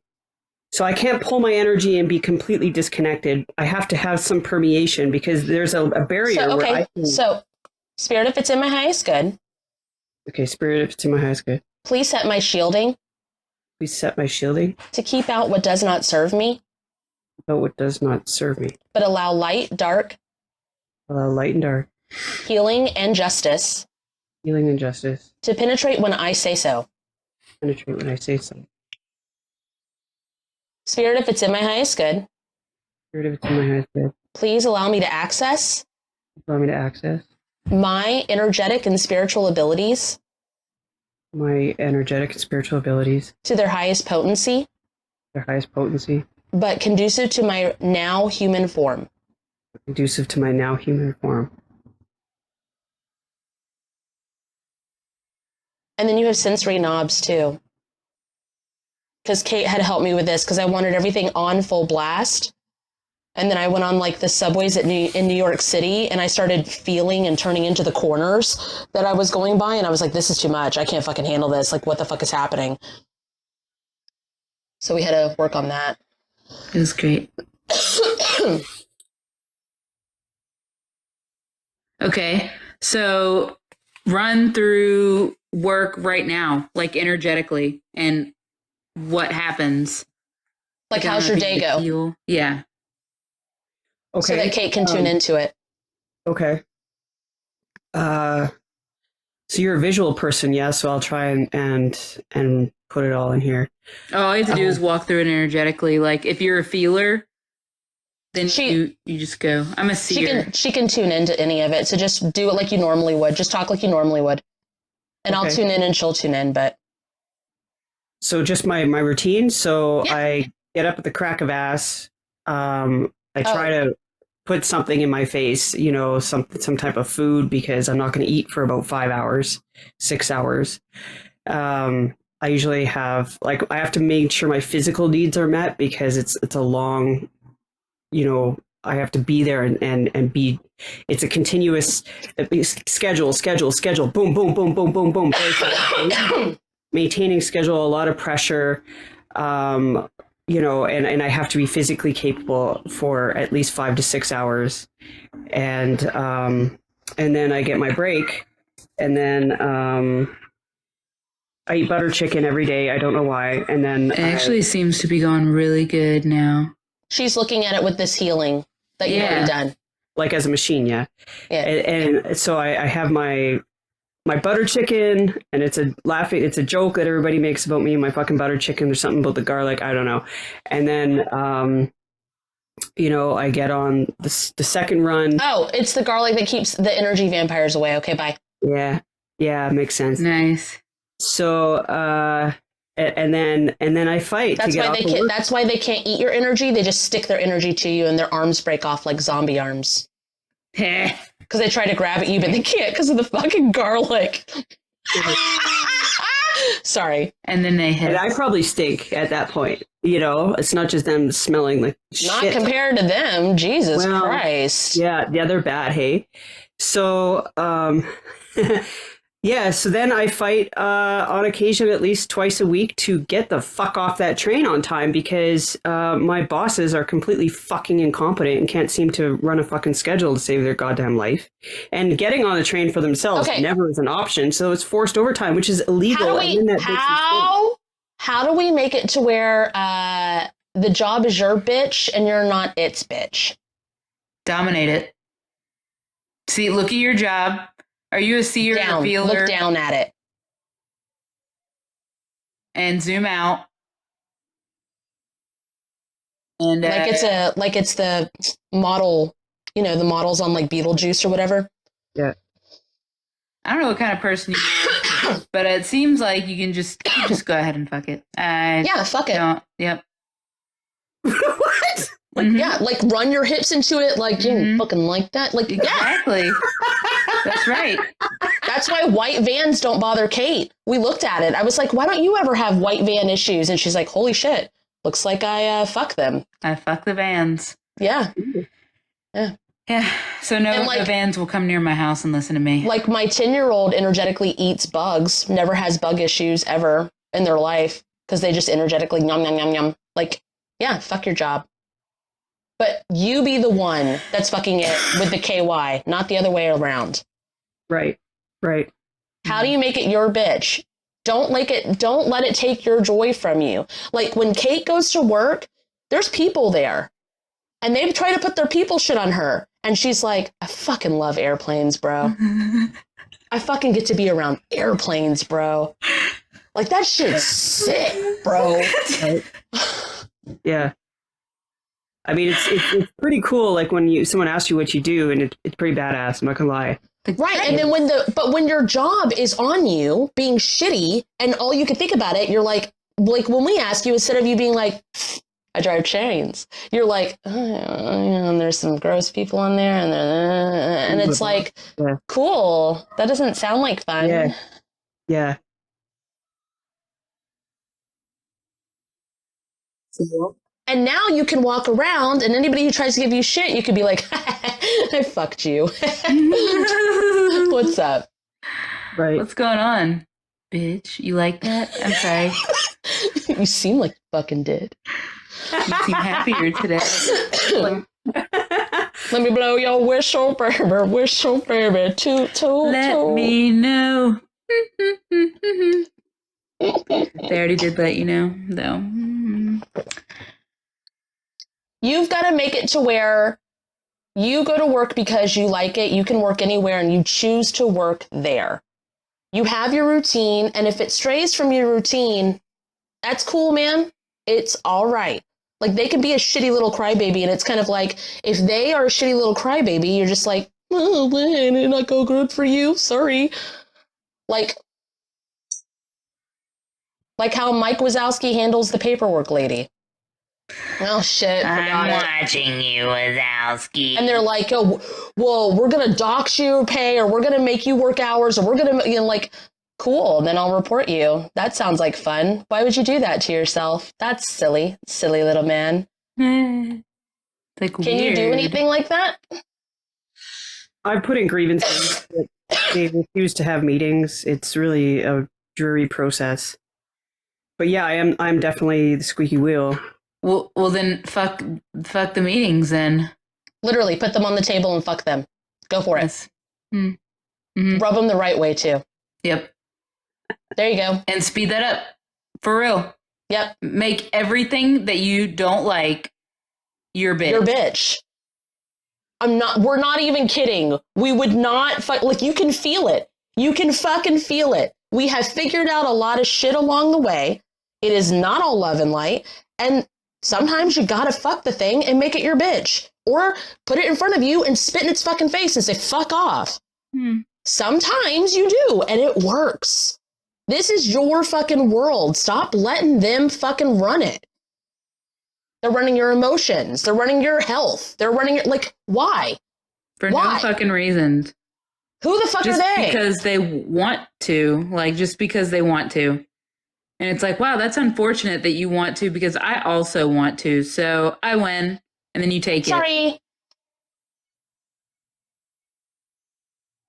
So I can't pull my energy and be completely disconnected. I have to have some permeation because there's a barrier. So, okay, where I can... so Spirit, if it's in my highest good. Okay, Spirit, if it's in my highest good. Please set my shielding. Please set my shielding. To keep out what does not serve me. Out what does not serve me. But allow light, dark. Allow light and dark. Healing and justice. Healing and justice. To penetrate when I say so. Penetrate when I say so. Spirit, if it's in my highest good. Spirit, if it's in my highest good. Please allow me to access. Allow me to access. My energetic and spiritual abilities. My energetic and spiritual abilities. To their highest potency. Their highest potency. But conducive to my now human form. Conducive to my now human form. And then you have sensory knobs too. Because Kate had helped me with this because I wanted everything on full blast. And then I went on like the subways in New York City and I started feeling and turning into the corners that I was going by. And I was like, this is too much. I can't fucking handle this. Like, what the fuck is happening? So we had to work on that. It was great. Okay, so run through work right now, like energetically, and what happens. Like, how's your day go? Feel. Yeah. Okay. So that Kate can tune into it. Okay. So you're a visual person, yeah? So I'll try and put it all in here. All you have to do is walk through it energetically. Like, if you're a feeler, then you just go. I'm a seer. She can tune into any of it. So just do it like you normally would. Just talk like you normally would. And Okay. I'll tune in and she'll tune in, but... So just my routine. So Yeah. I get up at the crack of ass. I try to put something in my face, you know, some type of food because I'm not going to eat for about 5 hours, 6 hours. I usually have, like, I have to make sure my physical needs are met because it's a long, you know, I have to be there and be, it's a continuous schedule, boom, boom, boom, boom, boom, boom. Maintaining schedule, a lot of pressure, you know, and I have to be physically capable for at least 5 to 6 hours. And then I get my break and then, I eat butter chicken every day. I don't know why. And then It actually seems to be going really good now. She's looking at it with this healing that you've already done. like as a machine, yeah. Yeah. And so I have my butter chicken, and it's a joke that everybody makes about me and my fucking butter chicken. There's something about the garlic, I don't know. And then you know, I get on the second run. Oh, it's the garlic that keeps the energy vampires away. Okay, bye. Yeah, makes sense. Nice. So and then I fight to get off the work. That's why they can't eat your energy. They just stick their energy to you, and their arms break off like zombie arms. Because they try to grab at you, but they can't because of the fucking garlic. Sorry. And then they hit. And I probably stink at that point. You know, it's not just them smelling like shit. Not compared to them. Jesus Christ. Yeah, they're bad, hey? So, yeah, so then I fight on occasion at least twice a week to get the fuck off that train on time because my bosses are completely fucking incompetent and can't seem to run a fucking schedule to save their goddamn life. And getting on the train for themselves never is an option, so it's forced overtime, which is illegal. How do we make it to where the job is your bitch and you're not its bitch? Dominate it. See, look at your job. Are you a seer or feeler? Look down at it. And zoom out. And like it's the model, you know, the models on like Beetlejuice or whatever. Yeah. I don't know what kind of person you are, but it seems like you can just go ahead and fuck it. Yeah, fuck it. Yep. What? Like, yeah, like run your hips into it like you fucking like that. Like, exactly. That's right. That's why white vans don't bother Kate. We looked at it. I was like, why don't you ever have white van issues? And she's like, holy shit. Looks like I fuck them. I fuck the vans. Yeah. Yeah. So no vans will come near my house and listen to me. Like my 10-year-old energetically eats bugs, never has bug issues ever in their life because they just energetically yum, yum, yum, yum. Like, yeah, fuck your job. But you be the one that's fucking it with the KY, not the other way around. Right. How do you make it your bitch? Don't let it take your joy from you. Like when Kate goes to work, there's people there. And they try to put their people shit on her. And she's like, I fucking love airplanes, bro. I fucking get to be around airplanes, bro. Like that shit's sick, bro. Right. Yeah. I mean, it's pretty cool. Like when someone asks you what you do, and it's pretty badass. I'm not gonna lie. Right, and then when your job is on you being shitty, and all you can think about it, you're like when we ask you, instead of you being like, I drive trains, you're like, and there's some gross people on there, and it's like, cool. That doesn't sound like fun. Yeah. And now you can walk around, and anybody who tries to give you shit, you could be like, I fucked you. What's up? Right. What's going on, bitch? You like that? I'm sorry. You seem like you fucking did. You seem happier today. Let me blow your whistle, baby. Whistle, baby. Toot, toot, Let me know. They already did let you know, though. You've got to make it to where you go to work because you like it. You can work anywhere and you choose to work there. You have your routine, and if it strays from your routine, that's cool, man. It's all right. Like, they can be a shitty little crybaby, and it's kind of like, if they are a shitty little crybaby, you're just like, oh, man, it not go good for you. Sorry. Like how Mike Wazowski handles the paperwork lady. Oh, shit. I'm watching you, Wazowski. And they're like, oh, well, we're going to dox your pay, or we're going to make you work hours, or we're going to, like, cool, then I'll report you. That sounds like fun. Why would you do that to yourself? That's silly. Silly little man. Like, Can you do anything like that? I've put in grievances. They refuse to have meetings. It's really a dreary process. But yeah, I'm definitely the squeaky wheel. Well, then fuck the meetings then. Literally, put them on the table and fuck them. Go for it. Mm-hmm. Rub them the right way, too. Yep. There you go. And speed that up. For real. Yep. Make everything that you don't like your bitch. Your bitch. We're not even kidding. We would not like, you can feel it. You can fucking feel it. We have figured out a lot of shit along the way. It is not all love and light. And sometimes you gotta fuck the thing and make it your bitch. Or put it in front of you and spit in its fucking face and say, fuck off. Sometimes you do, and it works. This is your fucking world. Stop letting them fucking run it. They're running your emotions. They're running your health. They're running your, like, why? For no fucking reasons. Who the fuck are they? Because they want to. Like, just because they want to. And it's like, wow, that's unfortunate that you want to, because I also want to. So I win, and then you take it. Sorry.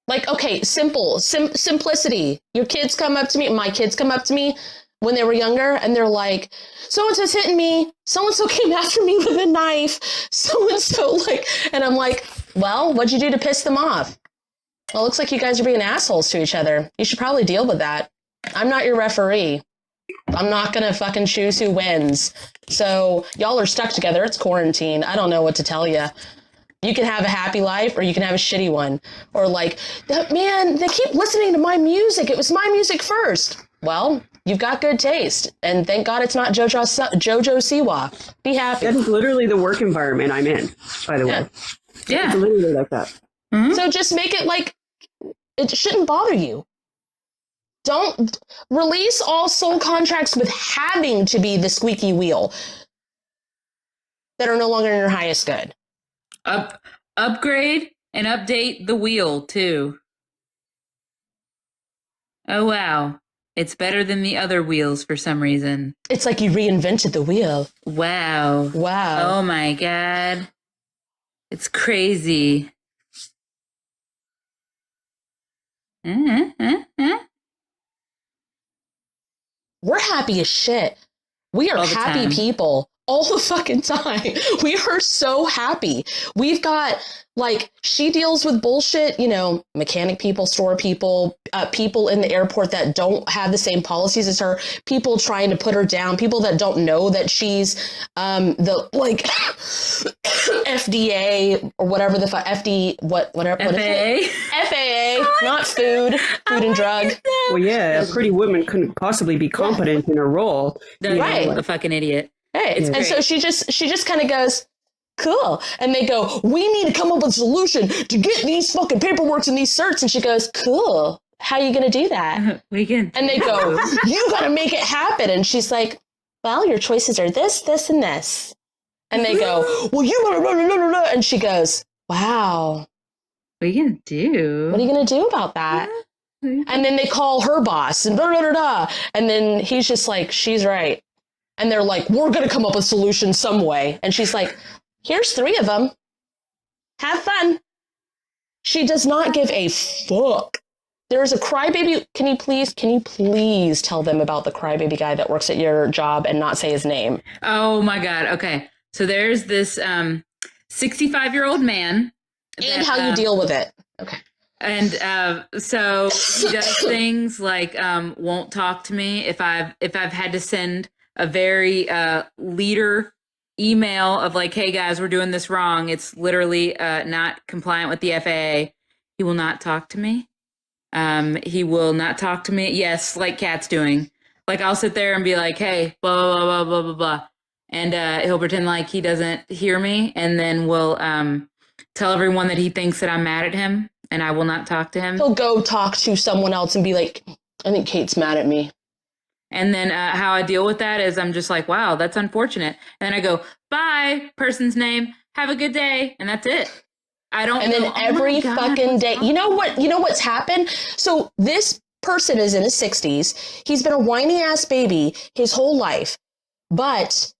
Like, okay, simplicity. Your kids come up to me, my kids come up to me when they were younger, and they're like, so-and-so's hitting me, so-and-so came after me with a knife, so-and-so, like, and I'm like, well, what'd you do to piss them off? Well, it looks like you guys are being assholes to each other. You should probably deal with that. I'm not your referee. I'm not gonna fucking choose who wins. So y'all are stuck together. It's quarantine. I don't know what to tell you. You can have a happy life, or you can have a shitty one. Or like, man, they keep listening to my music. It was my music first. Well, you've got good taste. And thank God it's not Jojo Siwa. Be happy. That is literally the work environment I'm in, by the way. Yeah. It's literally like that. Mm-hmm. So just make it like, it shouldn't bother you. Don't release all soul contracts with having to be the squeaky wheel that are no longer in your highest good. Upgrade and update the wheel too. Oh wow. It's better than the other wheels for some reason. It's like you reinvented the wheel. Wow. Wow. Oh my God. It's crazy. We're happy as shit. We are All the happy time. people all the fucking time. We are so happy. We've got, like, she deals with bullshit, you know, mechanic people, store people, people in the airport that don't have the same policies as her, people trying to put her down, people that don't know that she's the, like, FDA or whatever the fuck, whatever. What is it? FAA, not food and drug. Well, yeah, a pretty woman couldn't possibly be competent in her role. Right. A fucking idiot. Right. It's And great. so she just kind of goes, cool. And they go, we need to come up with a solution to get these fucking paperworks and these certs. And she goes, cool. How are you going to do that? We can. And they go, you got to make it happen. And she's like, well, your choices are this, this, and this. And they go, well, you got to, and she goes, wow. What are you going to do? What are you going to do about that? And then they call her boss and and then he's just like, she's right. And they're like, we're going to come up with a solution some way. And she's like, here's 3 of them. Have fun. She does not give a fuck. There's a crybaby. Can you please tell them about the crybaby guy that works at your job and not say his name? Oh my God. Okay. So there's this 65-year-old man. And how you deal with it. Okay. And so he does things like won't talk to me if I've had to send a very leader email of like, hey guys, we're doing this wrong. It's literally not compliant with the FAA. He will not talk to me. He will not talk to me. Yes, like Kat's doing. Like I'll sit there and be like, hey, blah, blah, blah, blah, blah, blah. And he'll pretend like he doesn't hear me. And then we'll tell everyone that he thinks that I'm mad at him and I will not talk to him. He'll go talk to someone else and be like, I think Kate's mad at me. And then how I deal with that is I'm just like, wow, that's unfortunate. And then I go, bye, person's name, have a good day. And that's it. I don't. And then every fucking day, you know what's happened? So this person is in his 60s. He's been a whiny ass baby his whole life, but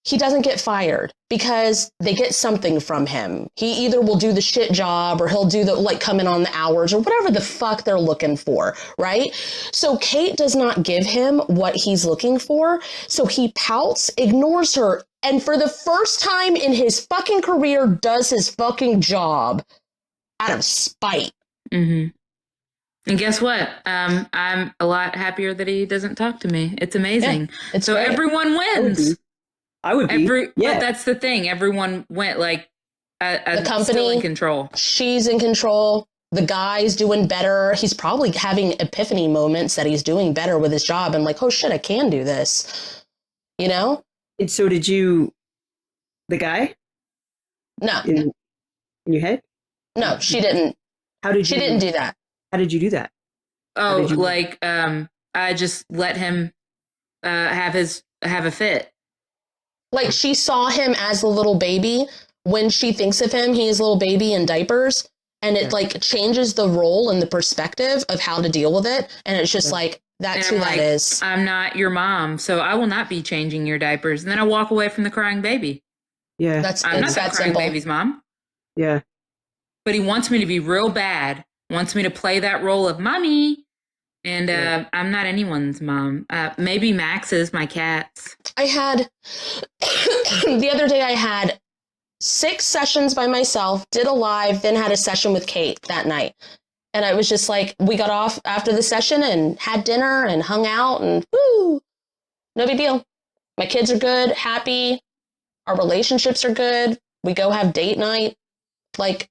he doesn't get fired because they get something from him. He either will do the shit job or he'll do the, like, come in on the hours or whatever the fuck they're looking for, right? So Kate does not give him what he's looking for. So he pouts, ignores her, and for the first time in his fucking career does his fucking job out of spite. Mm-hmm. And guess what? I'm a lot happier that he doesn't talk to me. It's amazing. Yeah, it's so great. Everyone wins. I would be. But that's the thing. Everyone went like the company still in control. She's in control. The guy's doing better. He's probably having epiphany moments that he's doing better with his job and like, oh shit, I can do this. You know? And so did you, the guy? No. In your head? No, she didn't. She didn't do that. How did you do that? Oh, like I just let him have a fit. Like she saw him as the little baby. When she thinks of him, he is a little baby in diapers. And it like changes the role and the perspective of how to deal with it. And it's just like, that's who that is. I'm not your mom, so I will not be changing your diapers. And then I walk away from the crying baby. Yeah. I'm not that crying baby's mom. Yeah. But he wants me to be real bad. Wants me to play that role of mommy. And I'm not anyone's mom. Maybe Max's, my cat's. I had, the other day I had 6 sessions by myself, did a live, then had a session with Kate that night. And I was just like, we got off after the session and had dinner and hung out and woo, no big deal. My kids are good, happy. Our relationships are good. We go have date night. Like,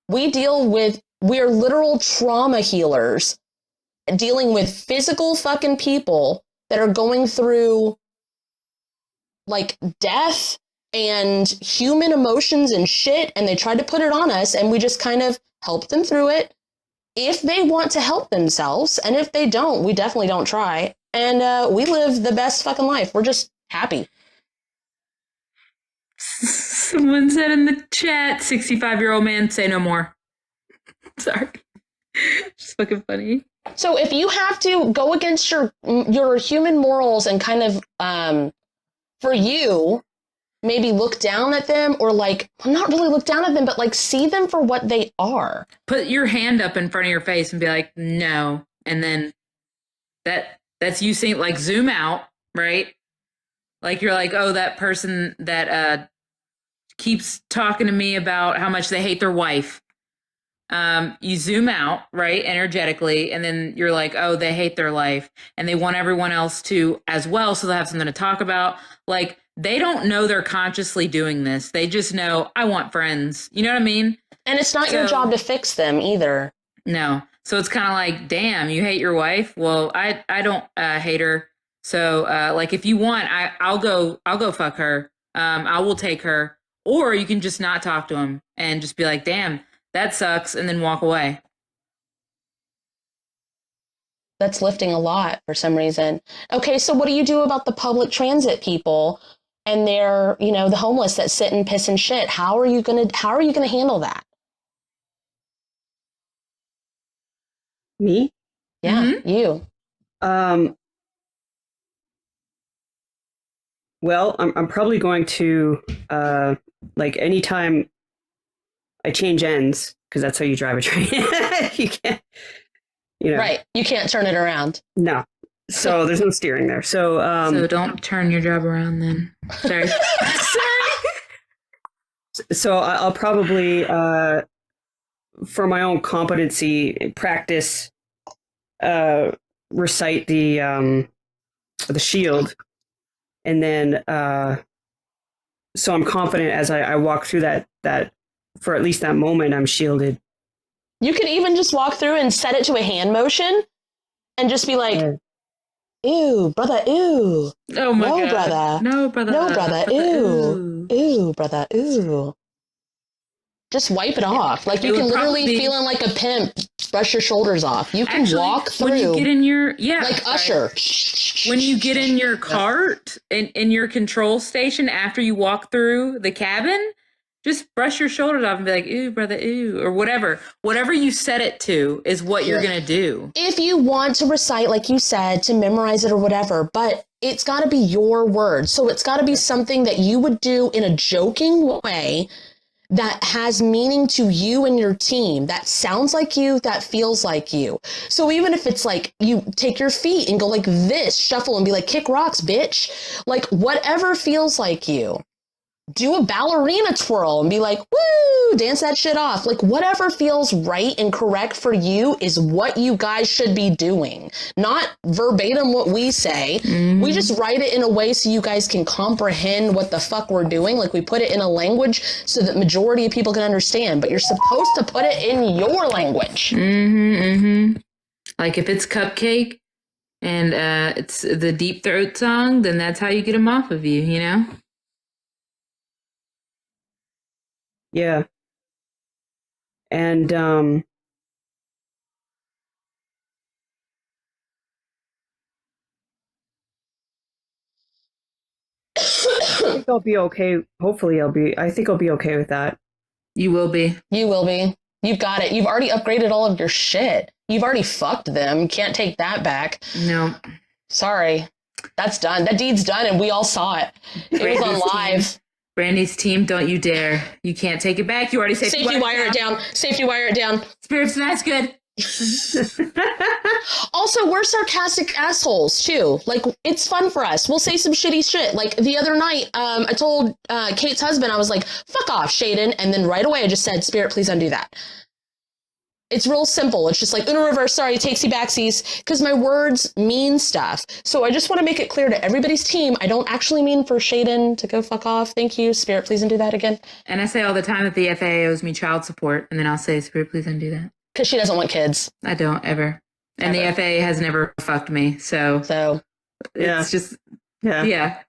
we're literal trauma healers dealing with physical fucking people that are going through like death and human emotions and shit, and they try to put it on us, and we just kind of help them through it if they want to help themselves, and if they don't, we definitely don't try, and we live the best fucking life. We're just happy. Someone said in the chat, 65-year-old man, say no more. Sorry. Just fucking funny. So if you have to go against your human morals and kind of, for you, maybe look down at them or like, well, not really look down at them, but like see them for what they are. Put your hand up in front of your face and be like, no. And then that's you saying, like, zoom out, right? Like you're like, oh, that person that keeps talking to me about how much they hate their wife. You zoom out, right, energetically, and then you're like, oh, they hate their life and they want everyone else to as well, so they'll have something to talk about. Like, they don't know they're consciously doing this. They just know, I want friends. You know what I mean? And it's not your job to fix them either. No. So it's kind of like, damn, you hate your wife? Well, I don't hate her. So like, if you want, I'll go fuck her. I will take her. Or you can just not talk to him and just be like, damn, that sucks, and then walk away. That's lifting a lot for some reason. Okay, so what do you do about the public transit people and they're, you know, the homeless that sit and piss and shit? How are you gonna handle that? Me? Yeah, Mm-hmm. you. Well, I'm probably going to like anytime I change ends, because that's how you drive a train. You can't, you know. Right. You can't turn it around. No. So there's no steering there. So so don't turn your job around then. Sorry. So I'll probably for my own competency practice recite the shield, and then so I'm confident as I walk through that for at least that moment I'm shielded. You could even just walk through and set it to a hand motion and just be like, ew, brother, ew. Oh my no, God. Brother. No, brother. No, brother, ew. Ew, brother, ew. Just wipe it off. Like, you can literally feeling like a pimp, brush your shoulders off. You can walk through. When you get in your, like Usher. When you get in your cart, in your control station, after you walk through the cabin, just brush your shoulders off and be like, ooh, brother, ooh, or whatever. Whatever you set it to is what you're going to do. If you want to recite, like you said, to memorize it or whatever, but it's got to be your words. So it's got to be something that you would do in a joking way that has meaning to you and your team, that sounds like you, that feels like you. So even if it's like you take your feet and go like this, shuffle and be like, kick rocks, bitch. Like, whatever feels like you. Do a ballerina twirl and be like, woo, dance that shit off. Like, whatever feels right and correct for you is what you guys should be doing. Not verbatim what we say. Mm-hmm. We just write it in a way so you guys can comprehend what the fuck we're doing. Like, we put it in a language so that majority of people can understand, but you're supposed to put it in your language. Mm-hmm, mm-hmm. Like, if it's Cupcake and it's the Deep Throat song, then that's how you get them off of you, you know? Yeah. And I think I'll be okay. Hopefully I think I'll be okay with that. You will be. You will be. You've got it. You've already upgraded all of your shit. You've already fucked them. You can't take that back. No. Sorry. That's done. That deed's done and we all saw it. It was on live. Brandy's team, don't you dare. You can't take it back. You already safety wire it down. Safety wire it down. Spirits, that's good. Also, we're sarcastic assholes too. Like, it's fun for us. We'll say some shitty shit. Like the other night, I told Kate's husband, I was like, fuck off, Shaden. And then right away I just said, Spirit, please undo that. It's real simple. It's just like, Uno reverse, sorry, takesy backsies, because my words mean stuff. So I just want to make it clear to everybody's team, I don't actually mean for Shaden to go fuck off. Thank you. Spirit, please undo that again. And I say all the time that the FAA owes me child support, and then I'll say, Spirit, please undo that. Because she doesn't want kids. I don't, ever. And the FAA has never fucked me, so it's just, yeah.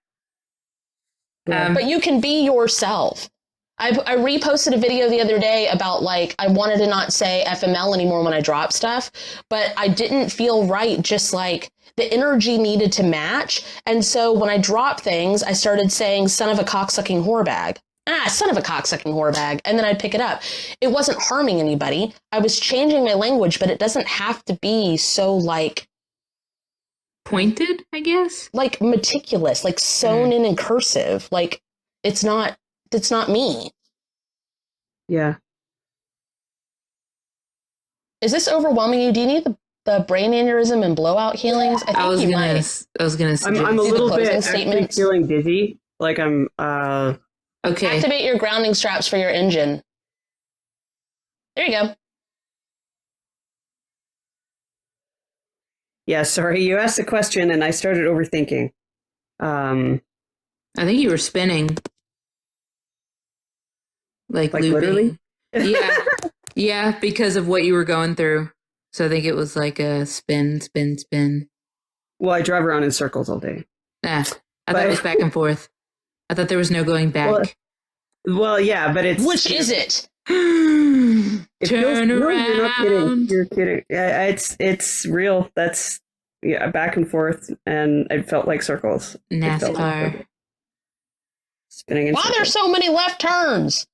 But you can be yourself. I reposted a video the other day about, like, I wanted to not say FML anymore when I drop stuff, but I didn't feel right. Just like the energy needed to match. And so when I drop things, I started saying son of a cocksucking whore bag. son of a cocksucking whore bag. And then I'd pick it up. It wasn't harming anybody. I was changing my language, but it doesn't have to be so like pointed, I guess. Like meticulous, like sewn in cursive. Like it's not me. Yeah. Is this overwhelming you? Do you need the brain aneurysm and blowout healings? I was gonna suggest. I'm a little bit actually statements. feeling dizzy. Like I'm Okay. Activate your grounding straps for your engine. There you go. Yeah, sorry. You asked a question and I started overthinking. I think you were spinning. Like looping. Literally? Yeah. Yeah, because of what you were going through. So I think it was like a spin. Well, I drive around in circles all day. I thought it was back and forth. I thought there was no going back. Well, yeah, but it's... Which is it? It Turn feels, around. No, you're not kidding. You're kidding. Yeah, it's real. That's back and forth, and it felt like circles. NASCAR. Spinning in Why circles. there's so many left turns?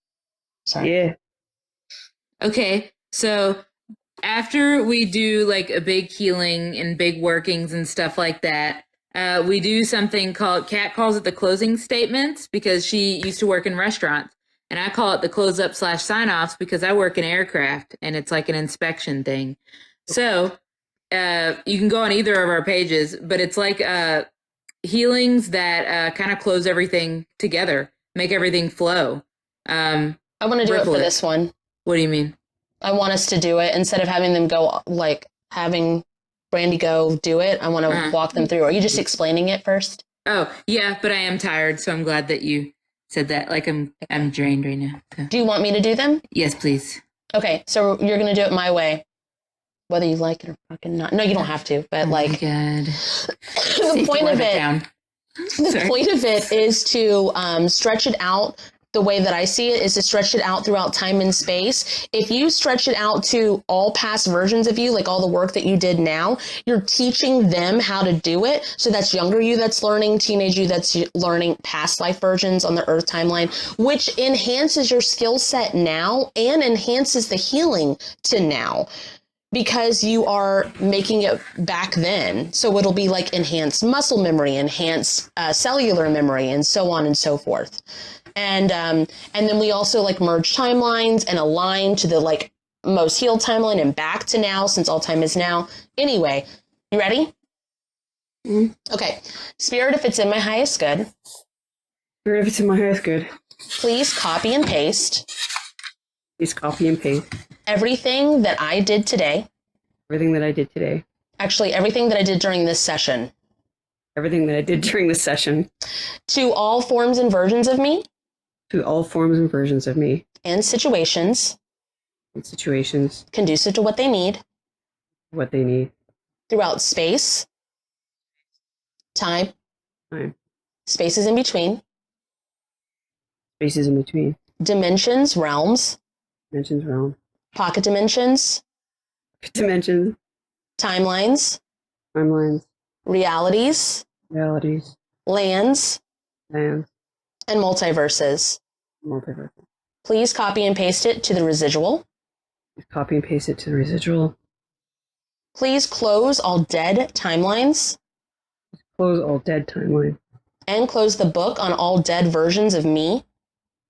Sorry. Yeah. Okay, so after we do like a big healing and big workings and stuff like that, we do something called, Kat calls it the closing statements because she used to work in restaurants. And I call it the close up / sign offs because I work in aircraft and it's like an inspection thing. So you can go on either of our pages, but it's like healings that kind of close everything together, make everything flow. I want to do it for this one. What do you mean? I want us to do it instead of having them go, like having Brandi go do it. I want to walk them through. Are you just explaining it first? Oh, yeah, but I am tired, so I'm glad that you said that. Like I'm drained right now. So. Do you want me to do them? Yes, please. Okay, so you're going to do it my way. Whether you like it or fucking not. No, you don't have to, but My God. the point of it, the point of it is to stretch it out. The way that I see it is to stretch it out throughout time and space. If you stretch it out to all past versions of you, like all the work that you did now, you're teaching them how to do it. So that's younger you that's learning, teenage you that's learning past life versions on the Earth timeline, which enhances your skill set now and enhances the healing to now. Because you are making it back then. So it'll be like enhanced muscle memory, enhanced cellular memory, and so on and so forth. And then we also like merge timelines and align to the like most healed timeline and back to now, since all time is now. Anyway, you ready? Mm-hmm. Okay. Spirit, if it's in my highest good. Spirit, if it's in my highest good. Please copy and paste. Please copy and paste. Everything that I did today. Everything that I did today. Actually, everything that I did during this session. Everything that I did during this session. To all forms and versions of me. To all forms and versions of me. And situations. And situations. Conducive to what they need. What they need. Throughout space. Time. Time. Spaces in between. Spaces in between. Dimensions, realms. Dimensions, realm. Pocket dimensions. Dimensions. Timelines. Timelines. Realities. Realities. Lands. Lands. And multiverses. Multiverse. Please copy and paste it to the residual. Copy and paste it to the residual. Please close all dead timelines. Close all dead timelines. And close the book on all dead versions of me.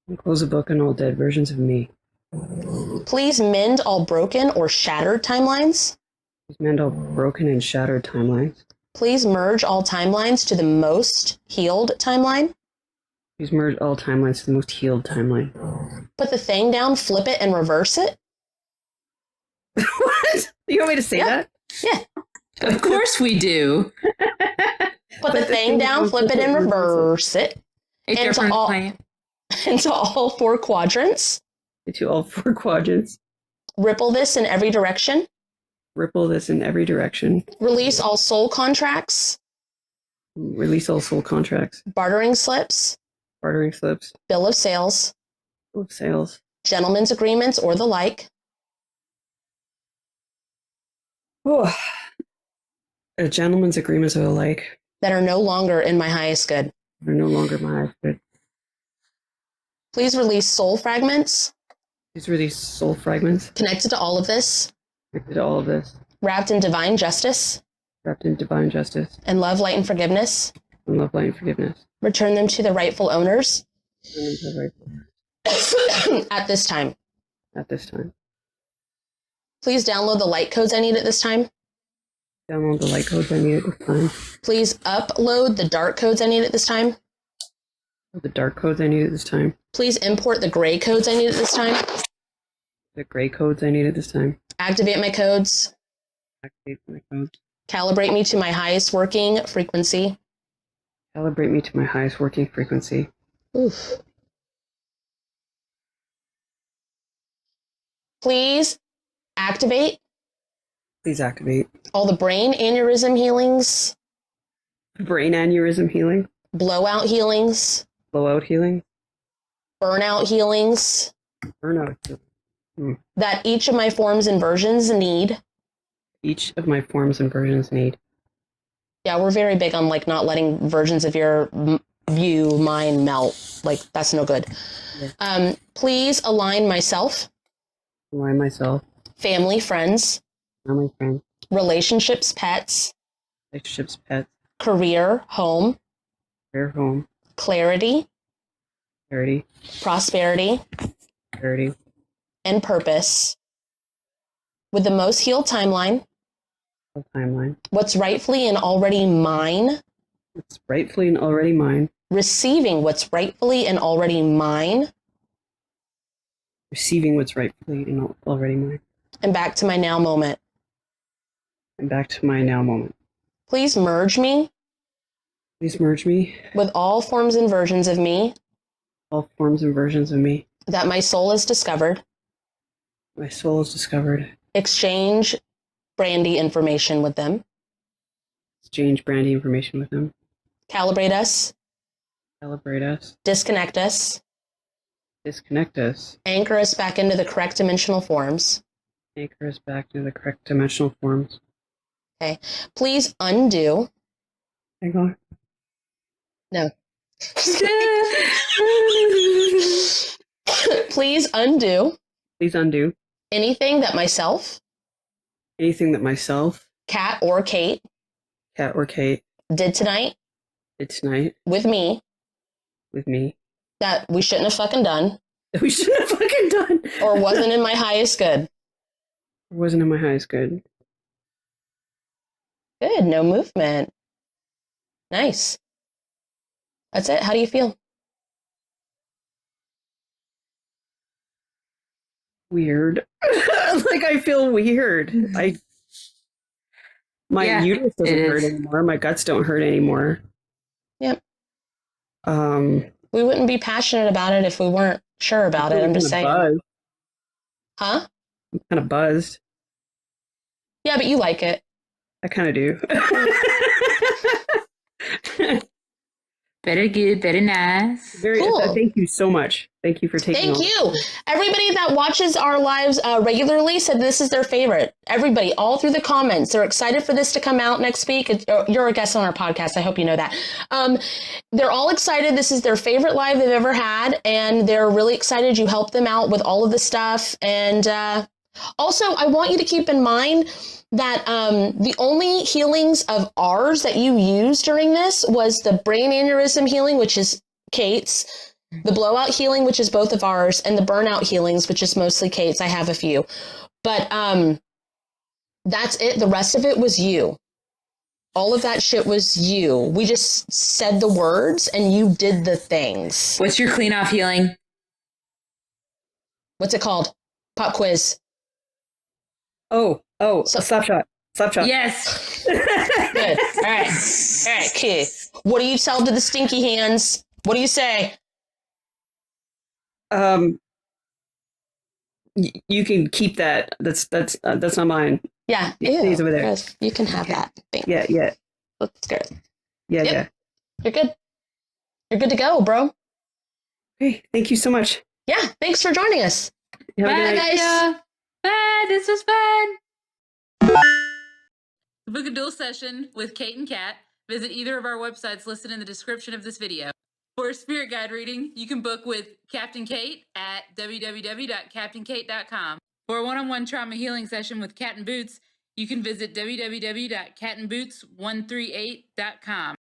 And close the book on all dead versions of me. Please mend all broken or shattered timelines. Please mend all broken and shattered timelines. Please merge all timelines to the most healed timeline. Please merge all timelines to the most healed timeline. Put the thing down, flip it, and reverse it. What? You want me to say that? Yeah. Of course we do. Put the thing down, flip it, and reverse it. Into all 4 quadrants. Into all 4 quadrants. Ripple this in every direction. Ripple this in every direction. Release all soul contracts. Release all soul contracts. Bartering slips. Bartering slips. Bill of sales. Bill of sales. Gentlemen's agreements or the like. Oh. A gentleman's agreements or the like. That are no longer in my highest good. They're no longer my highest good. Please release soul fragments. Please release soul fragments. Connected to all of this. Connected to all of this. Wrapped in divine justice. Wrapped in divine justice. And love, light, and forgiveness. And love, light, and forgiveness. Return them to the rightful owners. Return them to the rightful owners. At this time. At this time. Please download the light codes I need at this time. Download the light codes I need at this time. Please upload the dark codes I need at this time. The dark codes I need at this time. Please import the gray codes I need at this time. The gray codes I need at this time. Activate my codes. Activate my codes. Calibrate me to my highest working frequency. Calibrate me to my highest working frequency. Oof. Please activate. Please activate. All the brain aneurysm healings. Brain aneurysm healing. Blowout healings. Blowout healing. Burnout healings. Burnout healing. That each of my forms and versions need. Each of my forms and versions need. Yeah, we're very big on like not letting versions of your view, mind melt. Like that's no good. Yeah. Please align myself. Align myself. Family, friends. Family, friends. Relationships, pets. Relationships, pets. Career, home. Career, home. Clarity. Clarity. Prosperity. Clarity. And purpose. With the most healed timeline. Timeline. What's rightfully and already mine. What's rightfully and already mine. Receiving what's rightfully and already mine. Receiving what's rightfully and already mine. And back to my now moment. And back to my now moment. Please merge me. Please merge me. With all forms and versions of me. All forms and versions of me. That my soul has discovered. My soul has discovered. Exchange Brandi information with them. Exchange Brandi information with them. Calibrate us. Calibrate us. Disconnect us. Disconnect us. Anchor us back into the correct dimensional forms. Anchor us back into the correct dimensional forms. Okay. Please undo. Hang on. No. Please undo. Please undo. Anything that myself. Anything that myself. Kat or Kate. Kat or Kate. Did tonight. Did tonight. With me. With me. That we shouldn't have fucking done. That we shouldn't have fucking done. Or wasn't in my highest good. Or wasn't in my highest good. Good. No movement. Nice. That's it. How do you feel? Weird. Like I feel weird. My uterus doesn't hurt anymore. My guts don't hurt anymore. Yep. We wouldn't be passionate about it if we weren't sure about it. I'm just saying. Buzzed. Huh? I'm kind of buzzed. Yeah, but you like it. I kind of do. Very good, very nice. Very cool. Thank you so much. Thank you for taking. Thank you. Everybody that watches our lives regularly said this is their favorite. Everybody, all through the comments, they're excited for this to come out next week. You're a guest on our podcast. I hope you know that. They're all excited. This is their favorite live they've ever had, and they're really excited you helped them out with all of the stuff. And also, I want you to keep in mind that the only healings of ours that you used during this was the brain aneurysm healing, which is Kate's, the blowout healing, which is both of ours, and the burnout healings, which is mostly Kate's. I have a few. But that's it. The rest of it was you. All of that shit was you. We just said the words and you did the things. What's your clean off healing? What's it called? Pop quiz. Oh, slap shot. Slap shot. Yes. Good. All right, kid. What do you tell to the stinky hands? What do you say? You can keep that. That's not mine. Yeah. He's over there. You can have that. Thanks. Yeah. That's good. Yeah, Yep. yeah. You're good. You're good to go, bro. Hey, thank you so much. Yeah. Thanks for joining us. Have a Bye, good night. guys. Bye. This was fun. To book a dual session with Kate and Kat, visit either of our websites listed in the description of this video. For a spirit guide reading, you can book with Captain Kate at www.captainkate.com. For a one-on-one trauma healing session with Cat and Boots, you can visit www.catandboots138.com.